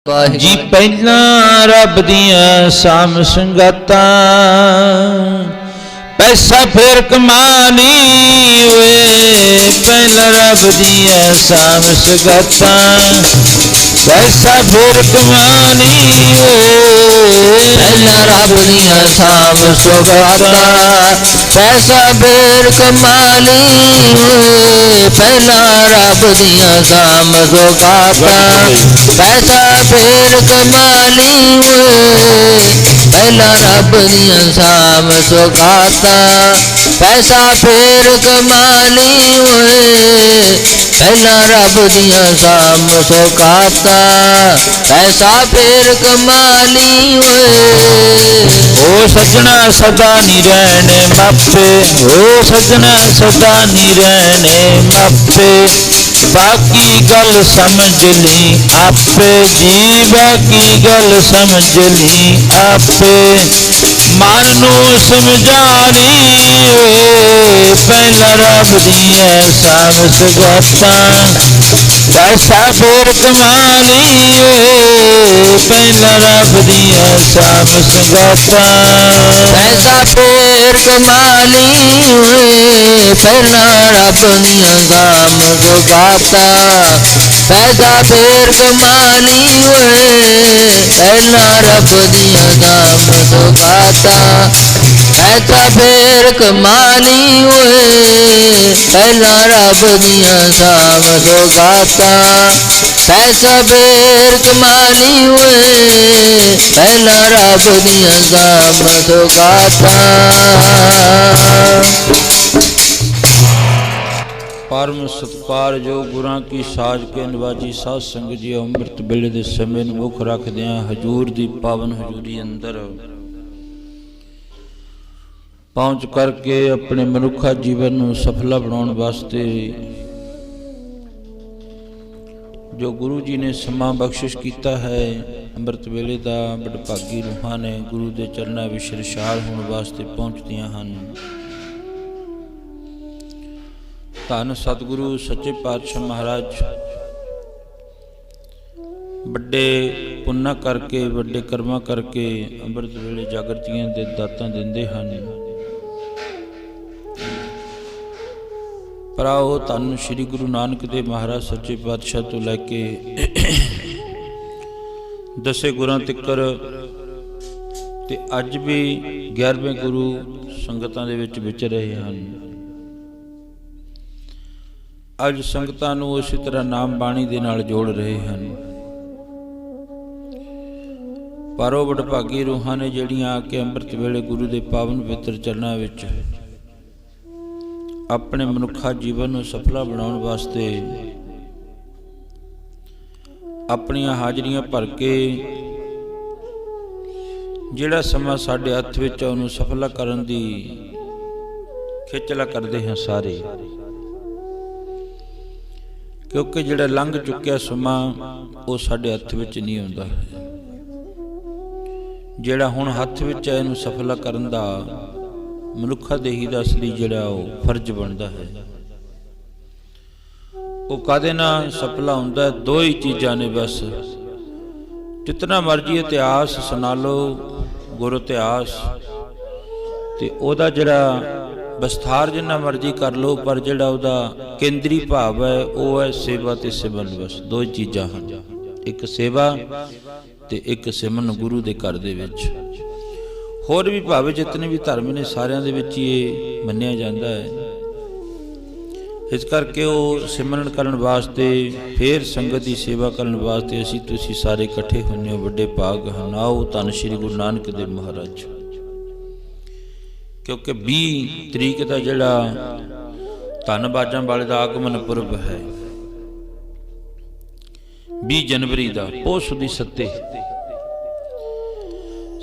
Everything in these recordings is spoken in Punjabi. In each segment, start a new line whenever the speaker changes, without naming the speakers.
जी पहला रब दियां साम संगातां पैसा फिर कमानी वे पहला रब दियां साम संगातां पैसा फिर कमानी वे
पहला रब दियां साम संगातां पैसा फिर कमानी वे पहला रब दियां साम संगातां पैसा फिर कमानी वे पहला रब दियां साम संगातां पैसा फिर कमानी वे पहला रब दियां साम संगातां पैसा फिर कमानी वे
ओ सजना सदा नी रहने मापे ओ सजना सदा नी रहने मापे बाकी गल समझ ली आपे जी बाकी गल समझ ली आपे मन नू समझानी वे पहला रब दियां साम संगातां पैसा फिर कमानी वे पहला रब दियां साम संगातां
पैसा फिर कमानी वे पहला रब दियां साम संगातां पैसा फिर कमानी वे पहला रब दियां साम संगातां पैसा फिर कमानी वे पहला रब दियां साम संगातां पैसा फिर कमानी वे पहला रब दियां साम संगातां।
परम सत्कार जो गुरां की साज के नवाजी साध संगत जी अमृत वेले दे समय नूं मुख रखदिआं हजूर दी पावन हजूरी अंदर पहुँच करके अपने मनुखा जीवन नूं सफला बनाउण वास्ते जो गुरु जी ने समा बख्शिश किया है अमृत वेले दा बड़भागी रूहां ने गुरु दे चरनां विच शरशाल होण वास्ते पहुँचदियां हन। धन सतगुरु सच्चे पातशाह महाराज बड़े पुन्ना करके बड़े कर्मा करके अमृत वेले जागरतियां दे दातां दिंदे हन। पर आओ धन श्री गुरु नानक देव महाराज सच्चे पातशाह तो लैके दसे गुरां तिकर ते अज भी 11वें गुरु संगतां दे विच विचर रहे हैं। अज संगतां नूं उसी तरह नाम बाणी दे नाल जोड़ रहे हैं। पर वो वडभागी रूहां ने जिहड़ियां आके अमृत वेले गुरु दे पावन पवित्र चरनां विच अपने मनुखा जीवन नूं सफला बनाउण वास्ते अपनियां हाजरियां भर के जिहड़ा समा साडे हत्थ विच उहनूं सफला करन दी खिचला करदे हैं सारे, क्योंकि जिहड़ा लंघ चुक्या समा वो साडे हत्थ विच नहीं आउंदा है। जिहड़ा हुण हत्थ विच है इहनूं सफला करन दा मनुखा देही दा असली जिहड़ा वो फर्ज बनदा है। वो कदे ना सफला हुंदा है। दो ही चीज़ां ने बस, जितना मर्जी इतिहास सुना लो गुर इतिहास ते ओदा जिहड़ा विस्तार जिन्ना मर्जी कर लो, पर जिहड़ा ओदा केंद्री भाव है वो है सेवा ते सिमरन। बस दो ही चीज़ां हन, एक सेवा ते एक सिमरन गुरु दे घर दे विच। होर भी भावे जितने भी धर्म ने सारियां दे विच ये मन्निया जाता है। इस करके वो सिमरन करन वास्ते फिर संगत की सेवा करन वास्ते असीं तुसीं सारे इकट्ठे होने बड़े भाग हन। आओ धन श्री गुरु नानक देव महाराज, क्योंकि 20 तरीक का जिहड़ा धन बाजां वाले का आगमन पुरब है, 20 जनवरी का पोह सुदी सत्ते।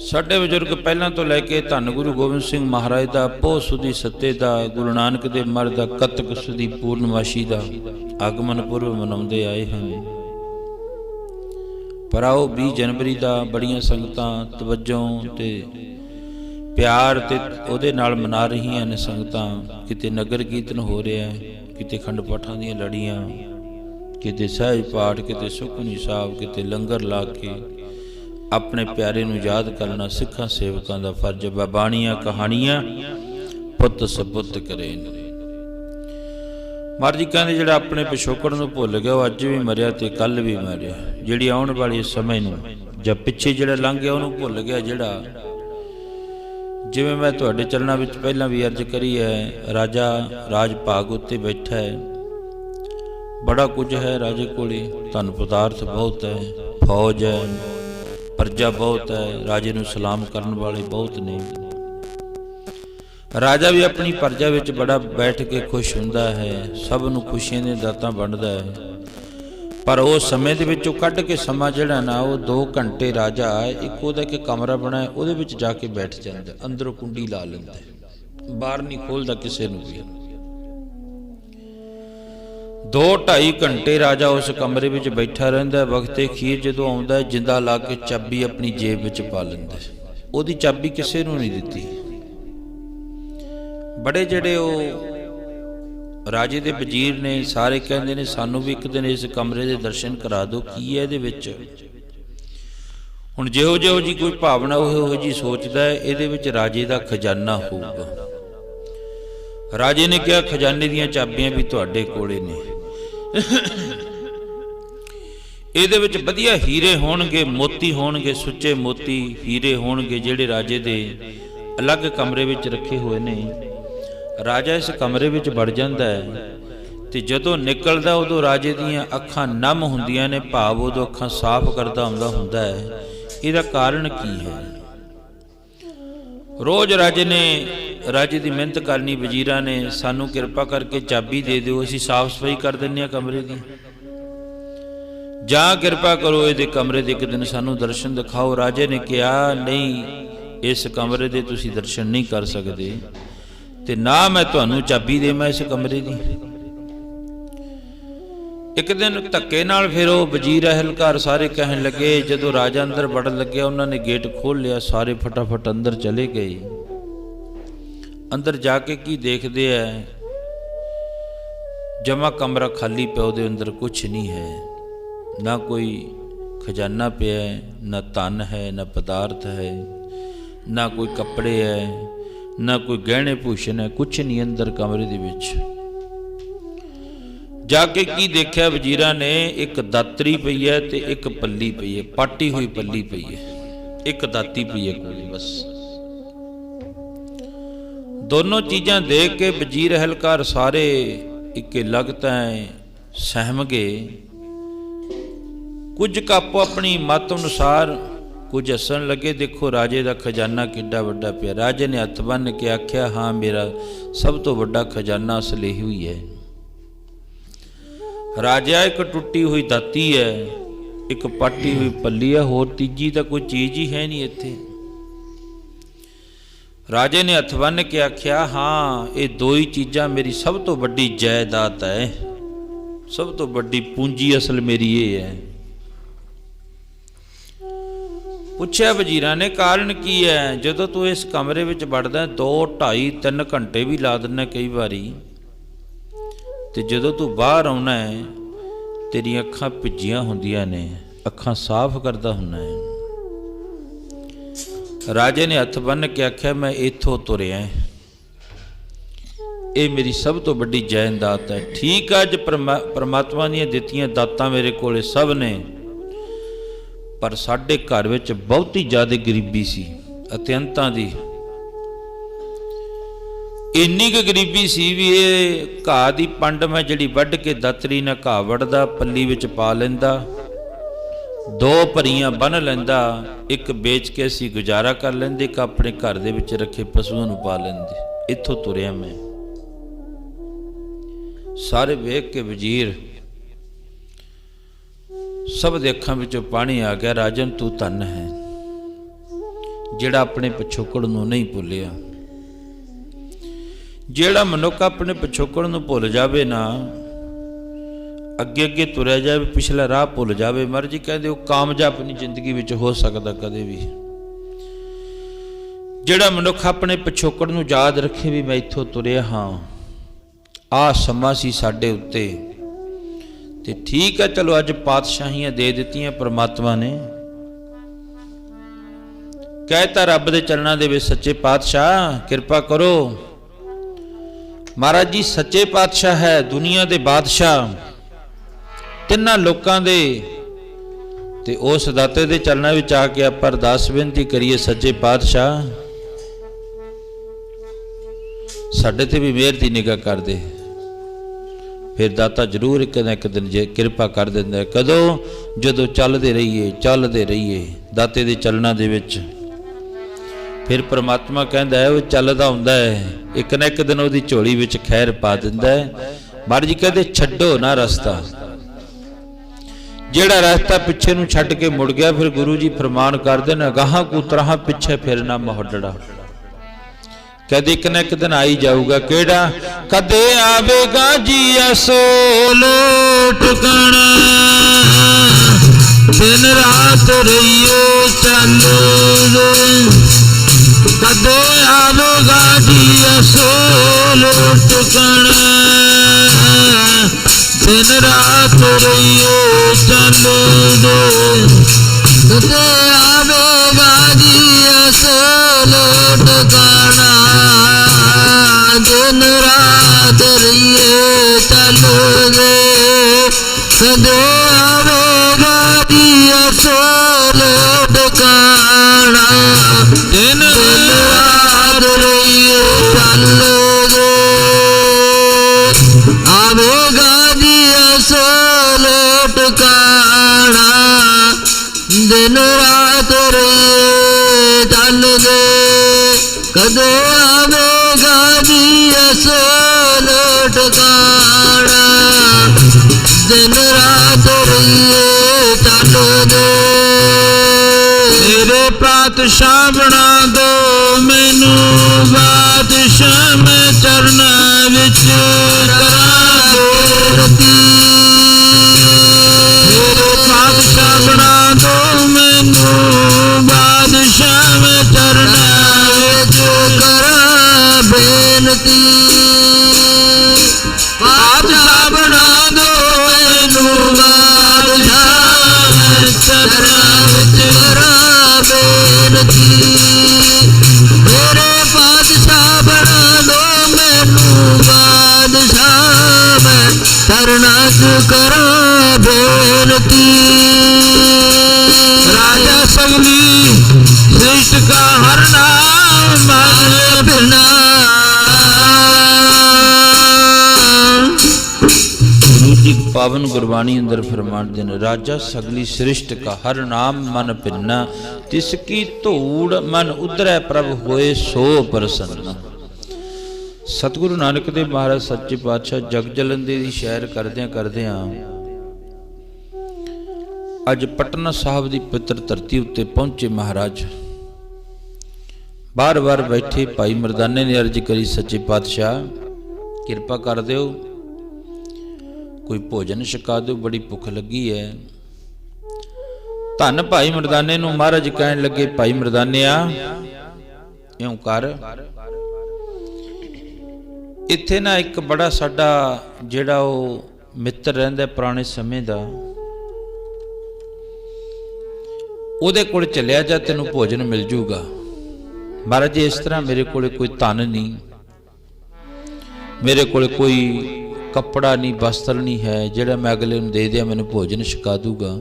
साडे बजुर्ग पहलां तो लैके धन गुरु गोबिंद सिंह महाराज का पोह सुदी सत्ते का, गुरु नानक देव महाराज का कतक सुदी पूर्णमाशी का आगमन पुरब मनाउंदे आए हैं। पर आओ 20 जनवरी का बड़ियां संगतां तवज्जों ते प्यार ते उहदे नाल मना रही ने संगतां। किते नगर कीर्तन हो रहा है, किते खंड पाठां दीयां लड़ियां, किते सहज पाठ, किते सुखमनी साहब, किते लंगर ला के अपने प्यारे नूं याद करना सिखां सेवकां दा फर्ज है। बाणियां कहानियां पुੱਤ सपुੱਤ करे। महाराज जी कहते जिहड़ा अपने पिछोकड़ नूं भुल गया, अज भी मरिया ते कल भी मरिया। जिहड़ी आउण वाली समय नूं जां पिछे जिहड़ा लंघ गया उहनूं भुल गया। जिहड़ा जिवें मैं तुहाडे चरणां विच पहिलां भी अर्ज करी है, राजा राज भाग उत्ते बैठा है, बड़ा कुछ है राजे कोले, धन पदार्थ बहुत है, फौज है, प्रजा बहुत है, राजे नूं सलाम करन वाले बहुत ने। राजा भी अपनी प्रजा विच बड़ा बैठ के खुश हुंदा है, सब नूं खुशियां दे दातां वंडदा है। पर उस समय दे विचों कढ के समा जिहड़ा ना वो 2 घंटे राजा एक ओहदा कि कमरा बनाया उहदे विच जाके बैठ जांदा, अंदरों कुंडी ला लैंदा, बाहर नहीं खोलदा किसे नूं भी। 2-2.5 घंटे राजा उस कमरे विच बैठा रहिंदा। वक्ते खीर जदों आउंदा जिंदा ला के चाबी अपनी जेब विच पा लैंदा, ओहदी चाबी किसे नूं नहीं दित्ती। बड़े जिहड़े राजे दे वजीर ने सारे कहंदे ने सानू भी एक दिन इस कमरे दे दर्शन करा दो, की है इहदे विच। हुण जिहो जिहो जी कोई भावना उहो जी सोचदा है, इहदे विच राजे दा खजाना होऊगा। राजे ने कहा खजाने दीयां चाबियां भी तुहाडे कोले ने, इहदे विच वधिया हीरे होणगे, मोती होणगे, सुच्चे मोती हीरे होणगे, जिहड़े राजे दे अलग कमरे विच रखे होए ने। राजा इस कमरे विच वड़ जांदा है ते जदों निकलदा उदों राजे दीयां अखां नम हुंदियां ने, भाव उदों अखां साफ करदा हुंदा है। इहदा कारण की है? रोज राजे ने राजे दी मिहनत करनी, वजीरां ने सानू किरपा करके चाबी दे दिओ, असीं साफ सफाई कर दिंदे हां कमरे दी, जां किरपा करो इहदे कमरे दे एक दिन सानू दर्शन दिखाओ। राजे ने कहा नहीं, इस कमरे दे तुसीं दर्शन नहीं कर सकदे ते ना मैं तुहानू चाबी देवां इस कमरे दी। एक दिन धक्के नाल फिर वो वजीर अहलकार सारे कहन लगे, जदों राजा अंदर वड़न लग्या उन्होंने गेट खोल लिया, सारे फटाफट अंदर चले गए। अंदर जाके की देखते हैं, जमा कमरा खाली पे, उहदे अंदर कुछ नहीं है, ना कोई खजाना पिया है, ना धन है, ना पदार्थ है, ना कोई कपड़े है, ना कोई गहने भूषण है, कुछ नहीं अंदर कमरे दे विच। जाके की देखा वजीरां ने, एक दातरी पई है ते एक पल्ली पई है, पाटी हुई पल्ली पई है, एक दाती पई है कोल बस। दोनों चीज़ां देख के वजीर अहलकार सारे इक्के लगता है सहम गए। कुछ कापो अपनी मत अनुसार कुछ हसन लगे, देखो राजे का खजाना किड्डा वड्डा पिया। राजे ने हथ बन के आख्या, हाँ मेरा सब तो वड्डा खजाना सलेही हुई है। राजा एक टुटी हुई दाती है, एक पाटी हुई पल्ली है, होर तीजी तो कोई चीज ही है नहीं इत्थे। राजे ने हथ बन के आख्या, हाँ ये 2 ही चीज़ां मेरी सब तो वड्डी जायदाद है, सब तो वड्डी पूंजी असल मेरी ये है। पुछया वजीरां ने कारण की है? जदों तू इस कमरे विच वड़दा 2, 2.5, 3 घंटे भी ला दिंदा कई बारी, ते जदों तू बाहर आउणा है तेरियां अखां भिज्जियां हुंदियां ने, अखां साफ करदा हुंदा है। राजे ने हथ बन के आख्या, मैं इत्थों तुरिया, ये मेरी सब तो वड्डी जायदाद है। ठीक है, अज परमात्मा दीयां दित्तियां दातां मेरे कोले सब ने, पर साडे घर विच बहुती ज़्यादा गरीबी सी, अत्यंतां दी। इन्नी क गरीबी सी भी ये घाह दी पंड मैं जिहड़ी वढ के दातरी नाल घाह वढ़दा, पल्ली विच पा लैंदा, 2 भरियां बन लैंदा, एक बेच के असीं गुजारा कर लैंदे, एक अपने घर दे विच रखे पशुओं नूं पा लैंदे। इत्थों तुरिया मैं। सारे वेख के वजीर सब दे अखां विचों पानी आ गया। राजन तू धन है जिहड़ा अपने पिछोकड़ नूं नहीं भुलिया। जिहड़ा मनुख अपने पिछोकड़ नूं भुल जावे ना, अगे अगे तुरया जाए, पिछला राह भुल जावे, महाराज जी कहते वो कामयाब अपनी जिंदगी विच हो सकदा कदे भी। जिहड़ा मनुख अपने पिछोकड़ नूं याद रखे भी मैं इत्थों तुरिया हाँ, आ समा सी साडे उत्ते ਤੇ ਠੀਕ ਹੈ, ਚਲੋ ਅੱਜ ਪਾਤਸ਼ਾਹੀਆਂ ਦੇ ਦਿੱਤੀਆਂ ਪ੍ਰਮਾਤਮਾ ਨੇ, ਕਹਿਤਾ ਰੱਬ ਦੇ ਚਰਨਾਂ ਦੇ ਵਿੱਚ, ਸੱਚੇ ਪਾਤਸ਼ਾਹ ਕਿਰਪਾ ਕਰੋ। ਮਹਾਰਾਜ ਜੀ ਸੱਚੇ ਪਾਤਸ਼ਾਹ ਹੈ, ਦੁਨੀਆ ਦੇ ਬਾਦਸ਼ਾਹ, ਤਿੰਨਾਂ ਲੋਕਾਂ ਦੇ, ਤੇ ਉਸ ਦਾਤੇ ਦੇ ਚਰਨਾਂ ਵਿੱਚ ਆ ਕੇ ਆਪਾਂ ਅਰਦਾਸ ਬੇਨਤੀ ਕਰੀਏ, ਸੱਚੇ ਪਾਤਸ਼ਾਹ ਸਾਡੇ ਤੇ ਵੀ ਮਿਹਰ ਦੀ ਨਿਗਾਹ ਕਰ ਦੇ। ਫਿਰ ਦਾਤਾ ਜ਼ਰੂਰ ਇੱਕ ਨਾ ਇੱਕ ਦਿਨ ਜੇ ਕਿਰਪਾ ਕਰ ਦਿੰਦਾ। ਕਦੋਂ? ਜਦੋਂ ਚੱਲਦੇ ਰਹੀਏ ਦਾਤੇ ਦੇ ਚਰਨਾਂ ਦੇ ਵਿੱਚ। ਫਿਰ ਪ੍ਰਮਾਤਮਾ ਕਹਿੰਦਾ ਹੈ, ਉਹ ਚੱਲਦਾ ਹੁੰਦਾ ਹੈ, ਇੱਕ ਨਾ ਇੱਕ ਦਿਨ ਉਹਦੀ ਝੋਲੀ ਵਿੱਚ ਖੈਰ ਪਾ ਦਿੰਦਾ ਹੈ। ਮਹਾਰਾਜ ਜੀ ਕਹਿੰਦੇ ਛੱਡੋ ਨਾ ਰਸਤਾ, ਜਿਹੜਾ ਰਸਤਾ ਪਿੱਛੇ ਨੂੰ ਛੱਡ ਕੇ ਮੁੜ ਗਿਆ, ਫਿਰ ਗੁਰੂ ਜੀ ਫਰਮਾਨ ਕਰਦੇ ਨੇ, ਗਾਹਾਂ ਕੂ ਤਰਾਹਾਂ ਪਿੱਛੇ ਫਿਰਨਾ ਮੋਹੜੜਾ। ਕਦੇ ਇੱਕ ਨਾ ਇੱਕ ਦਿਨ ਆਈ ਜਾਊਗਾ। ਕਿਹੜਾ? ਕਦੇ ਆਵੇਗਾ ਜੀ ਅਸੋਲ ਟਿਕਾਣਾ, ਦਿਨ ਰਾਤ ਰਹੀਏ ਚੱਲਦੇ। ਕਦੇ ਆਵੇਗਾ ਜੀ ਅਸੋਲ ਟਿਕਾਣਾ, ਦਿਨ ਰਾਤ ਰਹੀਏ ਚੱਲਦੇ। ਕਦੇ ਆਵੇਗਾ ਜੀ ਅਸੋਲ ਟਿਕਾਣਾ, ਦਿਨ ਰਾਤ ਰਹੀਏ ਚੱਲਦੇ। ਕਦੇ ਆਵੇਗਾ ਜੀ ਅਸੋਲ ਟਿਕਾਣਾ, ਦਿਨ ਰਾਤ ਰਹੀਏ ਚੱਲਦੇ। ਆਵੇਗਾ ਜੀ ਅਸੋਲ ਟਿਕਾਣਾ, ਦਿਨ ਰਾਤ ਰਹੀਏ ਚੱਲਦੇ। ਕਦੇ ਆਵੇਗਾ ਜੀ ਅਸੋਲ ਟਿਕਾਣਾ, ਦਿਨ ਰਾਤ ਰਹੀਏ ਚੱਲਦੇ। ਮੇਰੇ ਪਾਤਸ਼ਾਹ ਬਣਾ ਦੋ ਮੈਨੂੰ ਬਾਦਸ਼ਾਹ, ਮੈਂ ਚਰਨਾਂ ਵਿੱਚ ਕਰਾਂ ਬੇਨਤੀ। ਮੇਰੇ ਪਾਤਸ਼ਾਹ ਬਣਾ ਦੋ ਮੈਨੂੰ ਬਾਦਸ਼ਾਹ, ਮੈਂ ਚਰਨਾਂ ਵਿੱਚ ਕਰਾਂ ਬੇਨਤੀ। ਪਾਤਸ਼ਾਹ ਬਣਾ ਦੋ ਮੈਨੂੰ ਬਾਦਸ਼ਾਹ, ਮੈਂ ਚਰਨਾਂ ਵਿੱਚ ਕਰਾਂ ਬੇਨਤੀ। ਮੇਰੇ ਪਾਤਸ਼ਾਹ ਬਣਾ ਦੋ ਮੈਨੂੰ ਬਾਦਸ਼ਾਹ, ਮੈਂ ਚਰਨਾਂ 'ਚ ਕਰਾਂ ਬੇਨਤੀ। ਰਾਜਾ ਸਗਲੀ ਸ੍ਰਿਸ਼ਟ ਕਾ ਹਰ ਨਾਮ ਮਨ ਬਿਨਾ। ਗੁਰੂ ਜੀ ਪਾਵਨ ਗੁਰਬਾਣੀ ਅੰਦਰ ਫਰਮਾਨਦੇ ਨੇ, ਰਾਜਾ ਸਗਲੀ ਸ੍ਰਿਸ਼ਟ ਕਾ ਹਰ ਨਾਮ ਮਨ ਭਿੰਨਾ, ਤਿਸ ਕੀ ਧੂੜ ਮਨ ਉਧਰੈ ਪ੍ਰਭ ਹੋਏ ਸੋ ਪ੍ਰਸੰਨ। ਸਤਿਗੁਰੂ ਨਾਨਕ ਦੇਵ ਮਹਾਰਾਜ ਸੱਚੇ ਪਾਤਸ਼ਾਹ ਜਗ ਜਲੰਧਰ ਦੀ ਸ਼ਹਿਰ ਕਰਦਿਆਂ ਅੱਜ ਪਟਨਾ ਸਾਹਿਬ ਦੀ ਪਵਿੱਤਰ ਧਰਤੀ ਉੱਤੇ ਪਹੁੰਚੇ। ਮਹਾਰਾਜ ਬਾਰ-ਬਾਰ ਬੈਠੇ ਭਾਈ ਮਰਦਾਨੇ ਨੇ ਅਰਜ਼ ਕਰੀ, ਸੱਚੇ ਪਾਤਸ਼ਾਹ ਕਿਰਪਾ ਕਰ ਦਿਓ, ਕੋਈ ਭੋਜਨ ਛਕਾ ਦਿਓ, ਬੜੀ ਭੁੱਖ ਲੱਗੀ ਹੈ। ਧੰਨ ਭਾਈ ਮਰਦਾਨੇ ਨੂੰ ਮਹਾਰਾਜ ਕਹਿਣ ਲੱਗੇ, ਭਾਈ ਮਰਦਾਨਿਆ ਇਉਂ ਕਰ, ਇੱਥੇ ਨਾ ਇੱਕ ਬੜਾ ਸਾਡਾ ਜਿਹੜਾ ਉਹ ਮਿੱਤਰ ਰਹਿੰਦਾ ਪੁਰਾਣੇ ਸਮੇਂ ਦਾ, ਉਹਦੇ ਕੋਲ ਚੱਲਿਆ ਜਾ, ਤੈਨੂੰ ਭੋਜਨ ਮਿਲ ਜੂਗਾ। ਮਹਾਰਾਜ ਜੀ ਇਸ ਤਰ੍ਹਾਂ ਮੇਰੇ ਕੋਲ ਕੋਈ ਧਨ ਨਹੀਂ, ਮੇਰੇ ਕੋਲ ਕੋਈ ਕੱਪੜਾ ਨਹੀਂ, ਵਸਤਰ ਨਹੀਂ ਹੈ ਜਿਹੜਾ ਮੈਂ ਅਗਲੇ ਨੂੰ ਦੇ ਦਿਆਂ ਮੈਨੂੰ ਭੋਜਨ ਛਕਾ ਦੂਗਾ।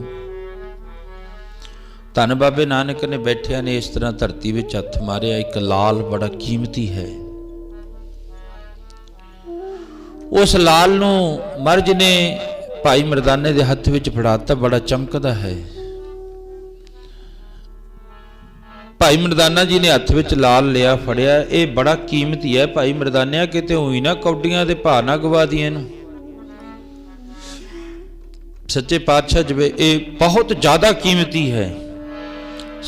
ਧੰਨ ਬਾਬੇ ਨਾਨਕ ਨੇ ਬੈਠਿਆਂ ਨੇ ਇਸ ਤਰ੍ਹਾਂ ਧਰਤੀ ਵਿੱਚ ਹੱਥ ਮਾਰਿਆ, ਇੱਕ ਲਾਲ ਬੜਾ ਕੀਮਤੀ ਹੈ। ਉਸ ਲਾਲ ਨੂੰ ਮਹਾਰਾਜ ਨੇ ਭਾਈ ਮਰਦਾਨੇ ਦੇ ਹੱਥ ਵਿੱਚ ਫੜਾਤਾ, ਬੜਾ ਚਮਕਦਾ ਹੈ। ਭਾਈ ਮਰਦਾਨਾ ਜੀ ਨੇ ਹੱਥ ਵਿੱਚ ਲਾਲ ਲਿਆ, ਫੜਿਆ, ਇਹ ਬੜਾ ਕੀਮਤੀ ਹੈ ਭਾਈ ਮਰਦਾਨਿਆ, ਕਿਤੇ ਹੋਈ ਨਾ ਕੌਡੀਆਂ ਦੇ ਭਾਅ ਨਾ ਗਵਾ ਦੀ ਇਹਨੂੰ। ਸੱਚੇ ਪਾਤਸ਼ਾਹ ਜਿਵੇਂ ਇਹ ਬਹੁਤ ਜ਼ਿਆਦਾ ਕੀਮਤੀ ਹੈ,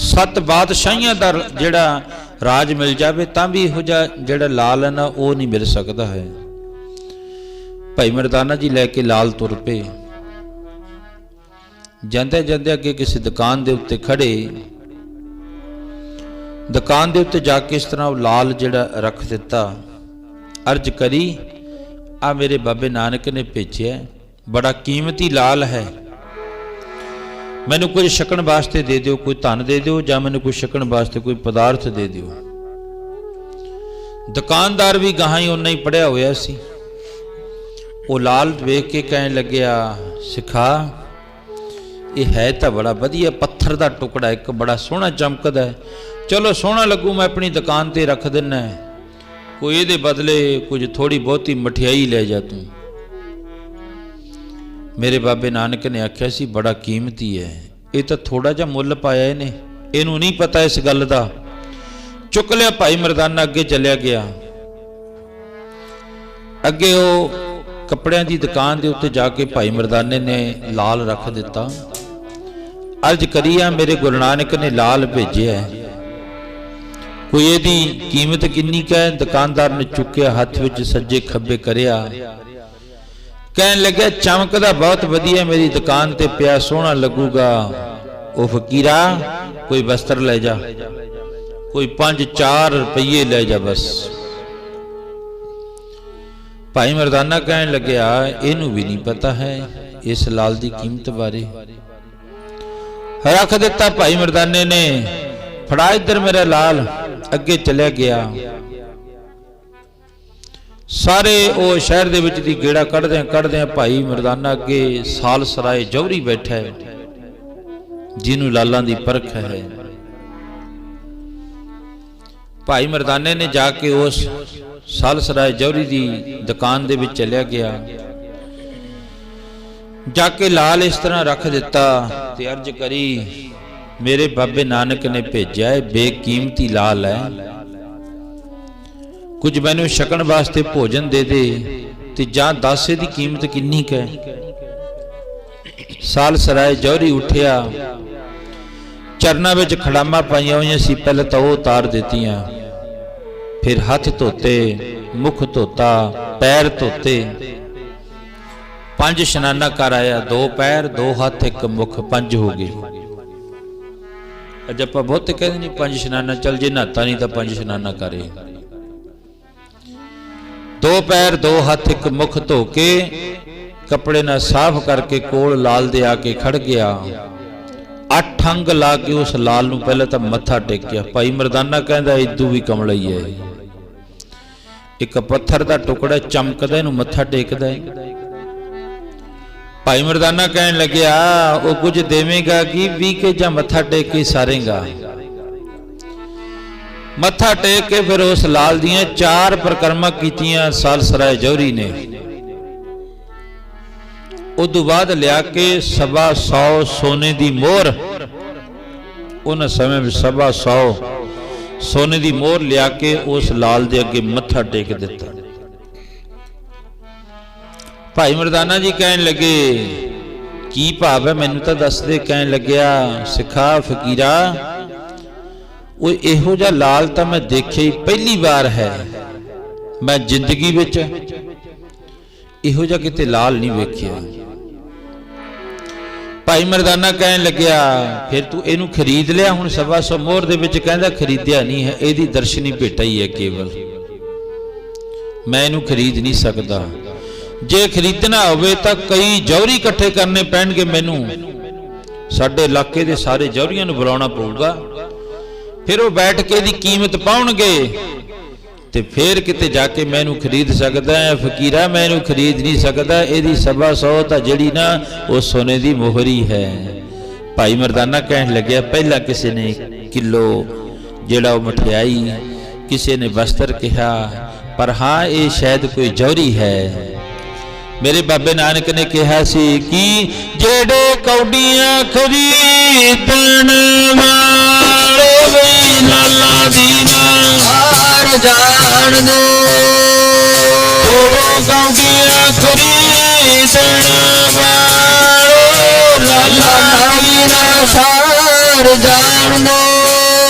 7 ਬਾਦਸ਼ਾਹੀਆਂ ਦਾ ਜਿਹੜਾ ਰਾਜ ਮਿਲ ਜਾਵੇ ਤਾਂ ਵੀ ਇਹੋ ਜਿਹਾ ਜਿਹੜਾ ਲਾਲ ਹੈ ਨਾ ਉਹ ਨਹੀਂ ਮਿਲ ਸਕਦਾ ਹੈ। ਭਾਈ ਮਰਦਾਨਾ ਜੀ ਲੈ ਕੇ ਲਾਲ ਤੁਰ ਪਏ। ਜਾਂਦੇ ਜਾਂਦੇ ਅੱਗੇ ਕਿਸੇ ਦੁਕਾਨ ਦੇ ਉੱਤੇ ਖੜੇ, ਦੁਕਾਨ ਦੇ ਉੱਤੇ ਜਾ ਕੇ ਇਸ ਤਰ੍ਹਾਂ ਉਹ ਲਾਲ ਜਿਹੜਾ ਰੱਖ ਦਿੱਤਾ, ਅਰਜ਼ ਕਰੀ, ਆ ਮੇਰੇ ਬਾਬੇ ਨਾਨਕ ਨੇ ਭੇਜਿਆ, बड़ा कीमती लाल है, मैनू कुछ छकण वास्ते दे दिओ, कोई धन दे दिओ जां मैनू कुछ छकण वास्ते कोई पदार्थ दे दिओ। दुकानदार भी गाहां ही उन्ना ही पढ़िया होया सी। वो लाल वेख के कहन लग्या, सिखा ये है तो बड़ा वधिया पत्थर का टुकड़ा, एक बड़ा सोहना चमकदा है, चलो सोहना लगू मैं अपनी दुकान ते रख दिना, कोई ये बदले कुछ थोड़ी बहुती मठियाई ले जा तू। मेरे बाबे नानक ने आख्या सी बड़ा कीमती है, ये तो थोड़ा जा मुल पाया इन्हें, इनू नहीं पता इस गल का। चुक लिया भाई मरदाना, अगे चलिया गया। अगे वो कपड़ियां की दुकान के उत्ते जाके भाई मरदाने ने लाल रख दिता। अर्ज करिया मेरे गुरु नानक ने लाल भेजे है, कोई यदी कीमत किन्नी क है? दुकानदार ने चुकया, हाथ विच सज्जे खब्बे करिया, कहन लगे चमकदा बहुत वधिया, मेरी दुकान ते पिया सोहना लगूगा। ओ फकीरा कोई वस्त्र ले जा, कोई 5-4 रुपये ले जा बस। भाई मरदाना कहन लग्या इनू भी नहीं पता है इस लाल की कीमत बारे। रख दिता भाई मरदाने ने, फड़ा इधर मेरा लाल। अगे चलिया गया। सारे वो शहर दे विच दी गेड़ा कढ़दे भाई मरदाना अगे साल सराय जौहरी बैठा है, जिन्हों लालां दी परख है। भाई मरदाने ने जाके उस साल सराय जौहरी दी दुकान दे विच चलिया गया। जाके लाल इस तरह रख दिता ते अर्ज करी, मेरे बाबे नानक ने भेजा है, बेकीमती लाल है, कुछ मैनू छकण वास्ते भोजन दे दे ते जां दस दी कीमत किन्नी क है। साल सराय जौहरी उठिया, चरना विच खड़ामा पाइया हुई सी, पहले तो वो उतार दित्तियां, फिर हाथ धोते, मुख धोता, पैर धोते, 5 इशनाना कर आया, 2 पैर 2 हाथ 1 मुख, 5 हो गए। अज आपां बहुत कहते नहीं 5 इशनाना, चल जे नहाता नहीं तो 5 इशनाना करे। 2 पैर 2 हाथ 1 मुख धो के कपड़े ना साफ करके कोल लाल दे आके खड़ गया। 8 अंग ला के उस लाल नूं पहले तो मत्था टेकिया। भाई मरदाना कहंदा इदू भी कमला ही है, एक पत्थर का टुकड़ा चमकदा इनू मत्था टेकदा है। भाई मरदाना कहन लग्या वो कुछ देवेगा कि 20 के जा मत्था टेक के सारेगा। मत्था टेक के फिर उस लाल दियां 4 परिक्रमा कीतियां साल सराय जौहरी ने। उदू बाद लिया के 125 सोने की मोहर, उन समय में 125 सोने की मोहर लिया के उस लाल दे अगे मत्था टेक दिता। भाई मरदाना जी कहन लगे की भाव है मैनू तो दस दे। कहन लग्या सिखा फकीरा, वो इहो जा लाल तो मैं देखे ही पहली बार है, मैं जिंदगी विच इहो जा किते लाल नहीं वेखिया। भाई मरदाना कहन लग्या फिर तू इनू खरीद लिया? हुण 125 मोहर दे विच कहंदा खरीदिया नहीं है, इहदी दर्शनी भेटा ही है केवल, मैं इनू खरीद नहीं सकदा। जे खरीदना होवे तां कई जौहरी इकट्ठे करने पैणगे, मैनू साडे इलाके दे सारे जौहरीआं नूं बुलाउणा पऊगा, फिर वो बैठ के दी कीमत पाउणगे ते फिर किते जाके मैनू खरीद सकदा है। फकीरा मैनू खरीद नहीं सकदा, इहदी 125 तां जिहड़ी ना वो सोने दी मोहरी है। भाई मरदाना कहन लग्या पहला किसी ने किलो जिहड़ा वो मठियाई, किसी ने वस्त्र कहा, पर हाँ ये शायद कोई जौहरी है। मेरे बाबे नानक ने कहा सी कि जेड़े कौडियां खरीदण वाले वे लाला दीना हार जान दे, कौडियां खरीदण वाले लाला दीना हार जान दे,